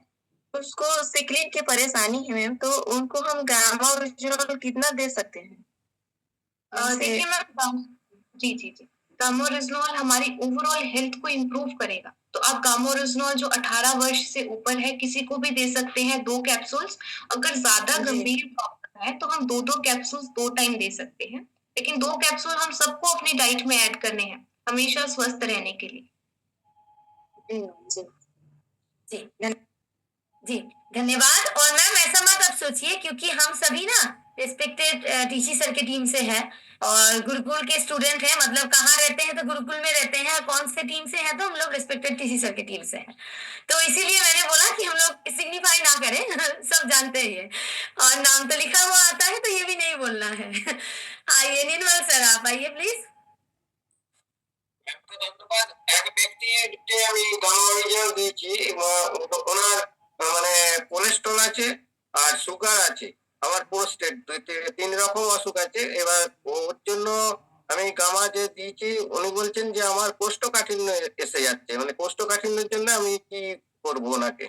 उसको सिकलिन की परेशानी है मैम, तो उनको हम गामा ओरिजिनल कितना दे सकते हैं? देखिए मैम, जी जी जी, गामा ओरिजिनल हमारी ओवरऑल हेल्थ को इम्प्रूव करेगा। तो आप गामा ओरिजिनल जो 18 वर्ष से ऊपर है किसी को भी दे सकते हैं 2 कैप्सूल्स। अगर ज्यादा गंभीर प्रॉब्लम है तो हम 2-2 कैप्सूल्स 2 टाइम दे सकते हैं, लेकिन 2 कैप्सूल हम सबको अपनी डाइट में ऐड करने हैं हमेशा स्वस्थ रहने के लिए। जी जी जी धन्यवाद। और मैम ऐसा मत आप सोचिए, क्योंकि हम सभी ना रिस्पेक्टेड टीसी सर की टीम से है और गुरुकुल के स्टूडेंट हैं। मतलब कहाँ रहते हैं तो गुरुकुल में रहते हैं, कौन से टीम से है तो हम लोग रिस्पेक्टेड टीसी सर की टीम से हैं। तो इसीलिए मैंने बोला कि हम लोग सिग्निफाई ना करें सब जानते ही है, और नाम तो लिखा हुआ आता है तो ये भी नहीं बोलना है। आइए निर्मल सर आप आइए प्लीज। ধন্যবাদ। এক ব্যক্তিকে আমি গামা অরিজিনাল দিয়েছি, ওনার মানে কোলেস্ট্রল আছে আর সুগার আছে, আবার প্রোস্টেট, 3 রকম অসুখ আছে। এবার ওর জন্য আমি গামা যে দিয়েছি, উনি বলছেন যে আমার কোষ্ঠকাঠিন্য এসে যাচ্ছে, মানে কোষ্ঠকাঠিন্যের জন্য আমি কি করব ওনাকে?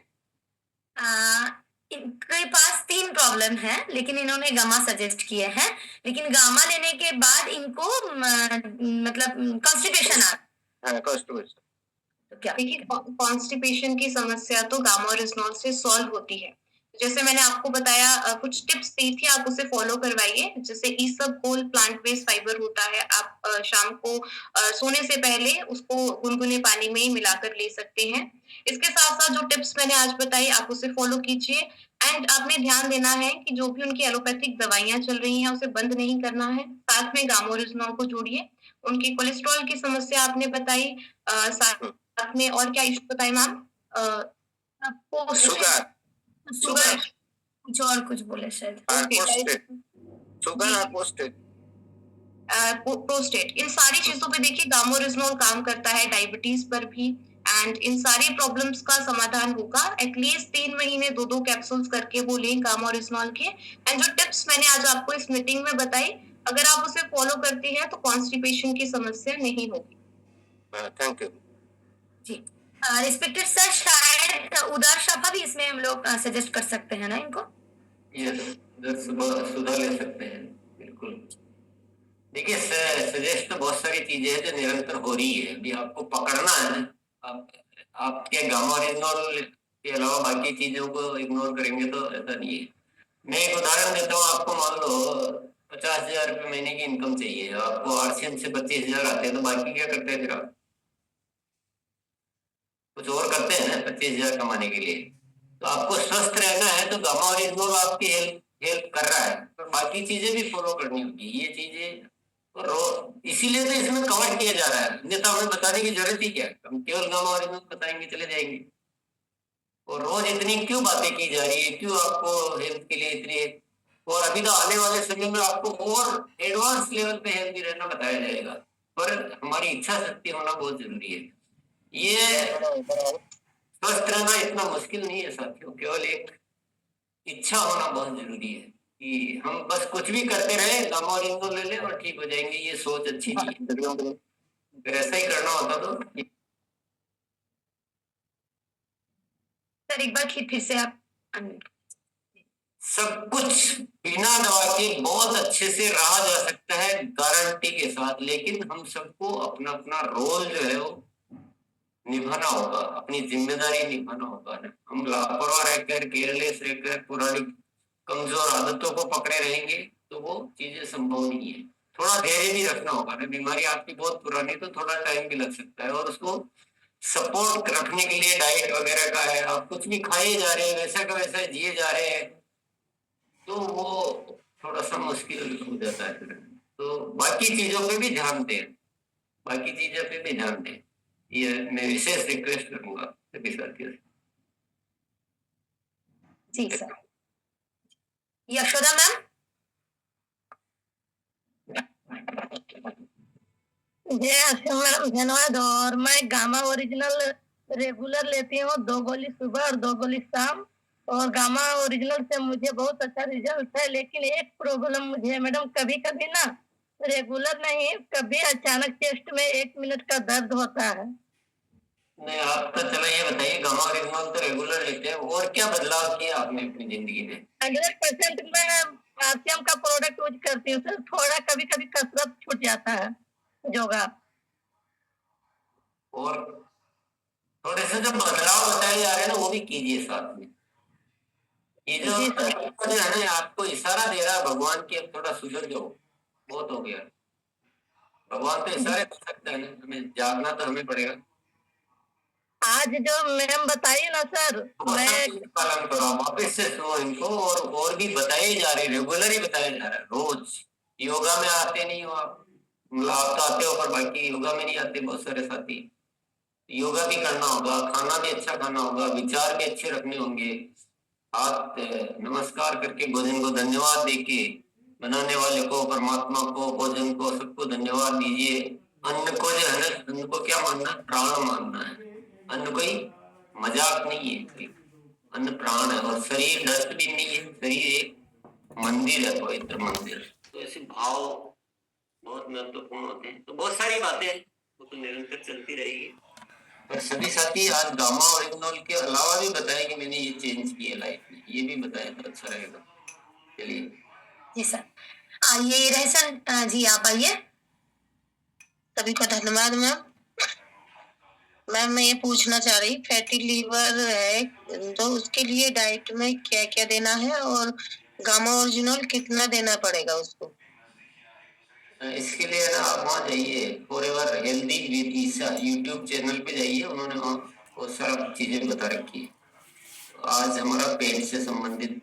इनके पास 3 प्रॉब्लम है, लेकिन इन्होंने गामा सजेस्ट किए हैं। लेकिन गामा लेने के बाद इनको मतलब कॉन्स्टिपेशन आ कॉन्स्टिपेशन। तो क्या देखिए कॉन्स्टिपेशन की समस्या तो गामा ओरिजिनल से सॉल्व होती है। जैसे मैंने आपको बताया कुछ टिप्स दी थी, आप उसे फॉलो करवाइए। जैसे ईसबगोल प्लांट बेस्ड फाइबर होता है, आप शाम को सोने से पहले उसको गुनगुने पानी में मिलाकर ले सकते हैं। इसके साथ-साथ जो टिप्स मैंने आज बताई, आप उसे फॉलो कीजिए। एंड आपने ध्यान देना है कि जो भी उनकी एलोपैथिक दवाइयाँ चल रही हैं, उसे बंद नहीं करना है। साथ में गामा-ओरिजिनॉल को जोड़िए। उनकी कोलेस्ट्रॉल की समस्या आपने बताई, साथ में और क्या इश्यू बताए मैम? आपको शुगर शुगर कुछ और कुछ बोले शायद। और प्रोस्टेट, शुगर और प्रोस्टेट। प्रोस्टेट, इन सारी चीजों पे देखिए गामा-ओरिजिनॉल काम करता है, डायबिटीज पर भी। एंड इन सारी प्रॉब्लम्स का समाधान होगा। एटलीस्ट 3 महीने 2-2 कैप्सूल्स करके वो लें गामा-ओरिजिनॉल के। एंड जो टिप्स मैंने आज आपको इस मीटिंग में बताई, अगर आप उसे फॉलो करती हैं तो कॉन्स्टिपेशन की समस्या नहीं होगी। Thank you ji. Respected sir, शायद उदार शफा भी इसमें हम लोग सजेस्ट कर सकते हैं ना इनको? यस, सुबह सुधा ले सकते हैं, बिल्कुल। देखिए, सजेस्ट तो बहुत सारी चीजें हैं जो निरंतर हो रही है। अभी आपको पकड़ना है। आप आपके गामा-ओरिजिनॉल के अलावा बाकी चीजों को इग्नोर करेंगे तो ऐसा नहीं है। मैं एक उदाहरण देता हूँ आपको। मान लो 50,000 रुपये महीने की इनकम चाहिए, आपको आरसीएम से 25,000 आते हैं, तो बाकी क्या करते हैं फिर आप? कुछ और करते हैं ना 25,000 कमाने के लिए। तो आपको स्वस्थ रहना है तो गामा-ओरिजिनॉल आपकी हेल्प कर रहा है, पर बाकी चीजें भी फॉलो करनी होगी। ये चीजें इसीलिए तो इसमें कवर किया जा रहा है, अन्यथा हमें बताने की जरूरत ही क्या है? हम केवल गामा-ओरिजिनॉल बताएंगे, चले जाएंगे। और रोज इतनी क्यों बातें की जा रही है? क्यों आपको हेल्थ के लिए इतनी? और अभी तो आने वाले समय में आपको और एडवांस लेवल पे हेल्थी रहना बताया जाएगा, पर हमारी इच्छा शक्ति होना बहुत जरूरी है। ये स्वस्थ रहना इतना मुश्किल नहीं है साथियों, केवल एक इच्छा होना बहुत जरूरी है कि हम बस कुछ भी करते रहे, गामा-ओरिजिनॉल ले लें और ठीक हो जाएंगे। ये सोच अच्छी नहीं है। अगर ऐसा ही करना होता तो सर एक बार फिर से आप सब कुछ बिना दवा के बहुत अच्छे से रहा जा सकता है, गारंटी के साथ। लेकिन हम सबको अपना अपना रोल जो है वो निभाना होगा, अपनी जिम्मेदारी निभाना होगा ना। हम लापरवाह रहकर, केयरलेस रहकर, पुरानी कमजोर आदतों को पकड़े रहेंगे तो वो चीजें संभव नहीं है। थोड़ा धैर्य भी रखना होगा ना। बीमारी आपकी बहुत पुरानी तो थोड़ा टाइम भी लग सकता है, और उसको सपोर्ट रखने के लिए डाइट वगैरह का है। आप कुछ भी खाए जा रहे हैं, वैसा का वैसा जिए जा रहे हैं, तो वो थोड़ा सा मुश्किल हो जाता है फिर। तो बाकी चीजों पे भी ध्यान दें, बाकी चीजों पे भी ध्यान दें। ये मैं विशेष रिक्वेस्ट करूंगा सभी साथियों से। जी सर। यशोदा मैम। मैडम धन्यवाद। और मैं गामा ओरिजिनल रेगुलर लेती हूँ, 2 गोली सुबह और 2 गोली शाम। और गामा ओरिजिनल से मुझे बहुत अच्छा रिजल्ट है। लेकिन एक प्रॉब्लम मुझे है मैडम, कभी कभी ना रेगुलर नहीं, कभी अचानक चेस्ट में 1 मिनट का दर्द होता है। नहीं, आप तो चलो ये बताइए, गामा-ओरिजिनल तो रेगुलर लेते हैं, और क्या बदलाव किया आपने अपनी जिंदगी में? 100% मैं आरसीएम का प्रोडक्ट यूज करती हूँ सर। थोड़ा कभी कभी कसरत छूट जाता है, योगा। और थोड़े से जो बदलाव बताए जा रहे हैं ना, वो भी कीजिए साथ में। ये जो है ना, आपको इशारा दे रहा है भगवान की, अब थोड़ा सुधर जाओ, बहुत हो गया। भगवान तो इशारे कर सकते हैं ना, हमें जागना तो हमें पड़ेगा। आज जो मैम बताई ना सर, मैं पालन करो, वापस से सुनो इनको। और भी बताए जा रहे, रेगुलर ही बताया जा रहा है रोज। योगा में आते नहीं हो आप, मतलब आप तो आते हो पर बाकी योगा में नहीं आते बहुत सारे साथी। योगा भी करना होगा, खाना भी अच्छा खाना होगा, विचार भी अच्छे रखने होंगे। हाथ नमस्कार करके भोजन को धन्यवाद देके, बनाने वाले को, परमात्मा को, भोजन को, सबको धन्यवाद दीजिए। अन्न को जो है ना, अन्न को क्या मानना, प्राण मानना है। अन्न कोई मजाक नहीं है, अन्न प्राण है। और शरीर डस्टबिन नहीं है, शरीर एक मंदिर है, पवित्र मंदिर। तो ऐसे भाव बहुत महत्वपूर्ण होते हैं। तो बहुत सारी बातें हैं, वो तो निरंतर चलती रहेगी। पर सभी साथी आज गामा-ओरिजिनॉल के अलावा भी बताया कि मैंने ये चेंज किया लाइफ में, ये भी बताया तो अच्छा रहेगा। चलिए जी सर। आइए रहसन जी, आप आइए। सभी को धन्यवाद मैम। मैम मैं ये पूछना चाह रही, फैटी लीवर है तो उसके लिए डाइट में क्या क्या देना है और गामा ओरिजिनल कितना देना पड़ेगा उसको? इसके लिए ना आप वहाँ जाइए, forever healthy with Isa YouTube channel पे जाइए, उन्होंने वहाँ बहुत सारा चीजें बता रखी है। आज हमारा पेट से संबंधित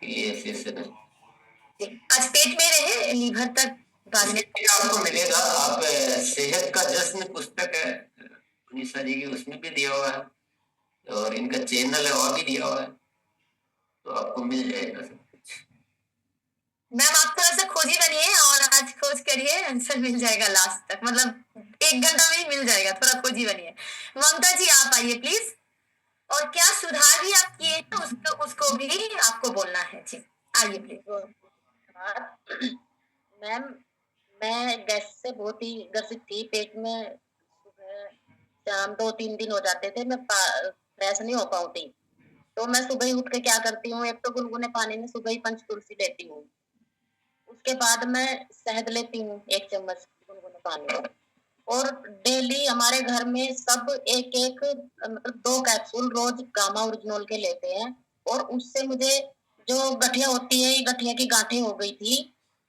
ये सेशन है। आज पेट में रहे लीवर तक बाद में आपको मिलेगा। आप सेहत का जश्न पुस्तक है निशा जी की, उसमें भी दिया हुआ है, और इनका चैनल है वहाँ भी दिया हुआ है, तो आपको मिल जाएगा सब कुछ। मैम आप थोड़ा सा खोजी बनिए और आज खोज करिए, आंसर मिल जाएगा लास्ट तक, मतलब 1 घंटा में ही मिल जाएगा, थोड़ा खोजी बनिए। ममता जी आप आइए प्लीज, और क्या सुधार भी आप किए हैं उसको भी आपको बोलना है जी, आइए प्लीज। मैम मैं गैस से बहुत ही ग्रसित थी, पेट में सुबह शाम 2-3 दिन हो जाते थे, मैं फ्रेश नहीं हो पाती, तो मैं सुबह ही उठ के क्या करती हूँ, एक तो गुनगुने पानी में सुबह ही पंचतुलसी लेती हूँ, उसके बाद मैं शहद लेती हूँ 1 चम्मच गुनगुने पानी में, और डेली हमारे घर में सब एक मतलब 2 कैप्सूल रोज गामा ओरिजिनल के लेते हैं, और उससे मुझे जो गठिया होती है, ये गठिया की गांठें हो गई थी,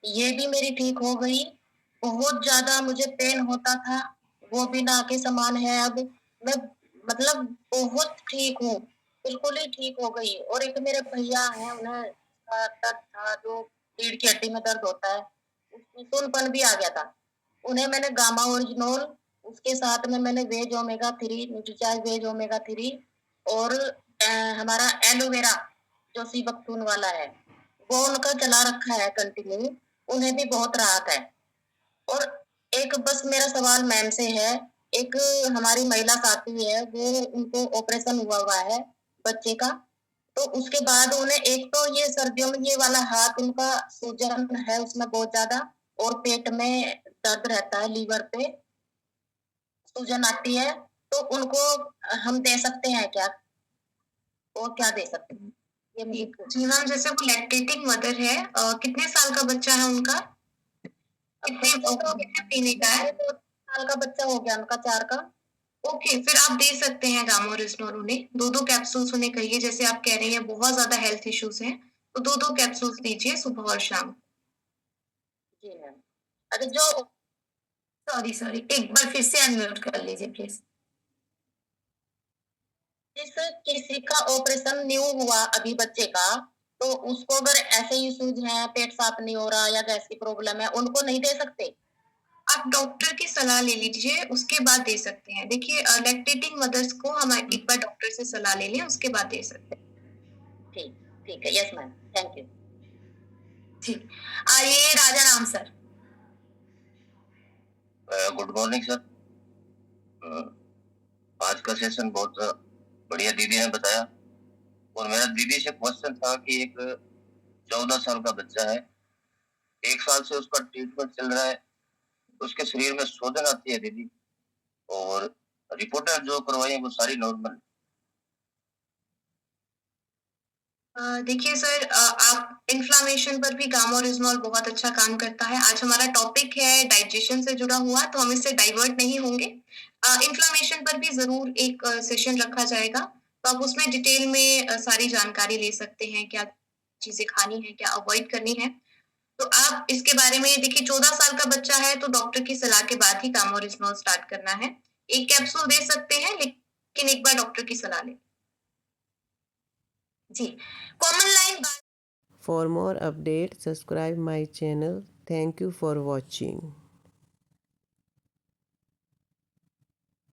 ये भी मेरी ठीक हो गई। बहुत ज्यादा मुझे पेन होता था, वो भी ना के समान है अब। मैं मतलब बहुत ठीक हूँ, बिल्कुल ही ठीक हो गई। और एक मेरे भैया हैं, उन्हें दर्द था, जो रीढ़ की हड्डी में दर्द होता है, उसमें सुनपन भी आ गया था, उन्हें मैंने गामा ओरिजिनल, उसके साथ में मैंने veg omega 3 Nutricharge veg omega 3 और हमारा एलोवेरा जो सीबकतून वाला है, वो उनका चला रखा है कंटिन्यू, उन्हें भी बहुत राहत है। और एक बस मेरा सवाल मैम से है, एक हमारी महिला साथी है, वो उनको ऑपरेशन हुआ है बच्चे का, तो उसके बाद उन्हें एक तो ये सर्दियों में ये वाला हाथ उनका सूजन है उसमें बहुत ज्यादा, और पेट में दर्द रहता है, लीवर पे सूजन आती है, तो उनको हम दे सकते हैं क्या, और क्या दे सकते हैं ये मुझे? जी मैम, जैसे वो लैक्टेटिंग मदर है, कितने साल का बच्चा है उनका? कितने महीने का है? 2 साल का बच्चा हो गया उनका, 4 का। ओके, फिर आप दे सकते हैं गामा ओरिजिनल उन्हें, 2-2 कैप्सूल्स उन्हें कहिए, जैसे आप कह रही हैं बहुत ज्यादा हेल्थ इश्यूज हैं, तो 2-2 कैप्सूल्स दीजिए सुबह और शाम। जी मैम। अरे जो सॉरी एक बार फिर से अनम्यूट कर लीजिए प्लीज। जिस किसी का ऑपरेशन न्यू हुआ अभी बच्चे का, तो उसको अगर ऐसे इश्यूज हैं, पेट साफ नहीं हो रहा या गैस की प्रॉब्लम है, उनको नहीं दे सकते? आप डॉक्टर की सलाह ले लीजिए, उसके बाद दे सकते हैं। देखिए लैक्टेटिंग मदर्स को हम एक बार डॉक्टर से सलाह ले लें, उसके बाद दे सकते हैं। ठीक है, यस मैम, थैंक यू। ठीक, आइए Raja Ram sir. Good morning sir. आज का सेशन बहुत बढ़िया दीदी ने बताया, और मेरा दीदी से क्वेश्चन था कि एक 14 साल का बच्चा है, 1 साल से उसका ट्रीटमेंट चल रहा है, उसके शरीर में सूजन आती है दीदी, और रिपोर्टर जो करवाई है वो सारी नॉर्मल। देखिए सर, आप इन्फ्लामेशन पर भी गामा ओरिजिनल बहुत अच्छा काम करता है। आज हमारा टॉपिक है डाइजेशन से जुड़ा हुआ, तो हम इससे डाइवर्ट नहीं होंगे। इन्फ्लामेशन पर भी जरूर एक सेशन रखा जाएगा, तो आप उसमें डिटेल में सारी जानकारी ले सकते हैं, क्या चीजें खानी है, क्या अवॉइड करनी है। तो आप इसके बारे में देखिए, 14 साल का बच्चा है तो डॉक्टर की सलाह के बाद ही गामा ओरिजिनल स्टार्ट करना है। 1 कैप्सूल दे सकते हैं, लेकिन एक बार डॉक्टर की सलाह लें। जी, common line. For more updates, subscribe my channel. Thank you for watching.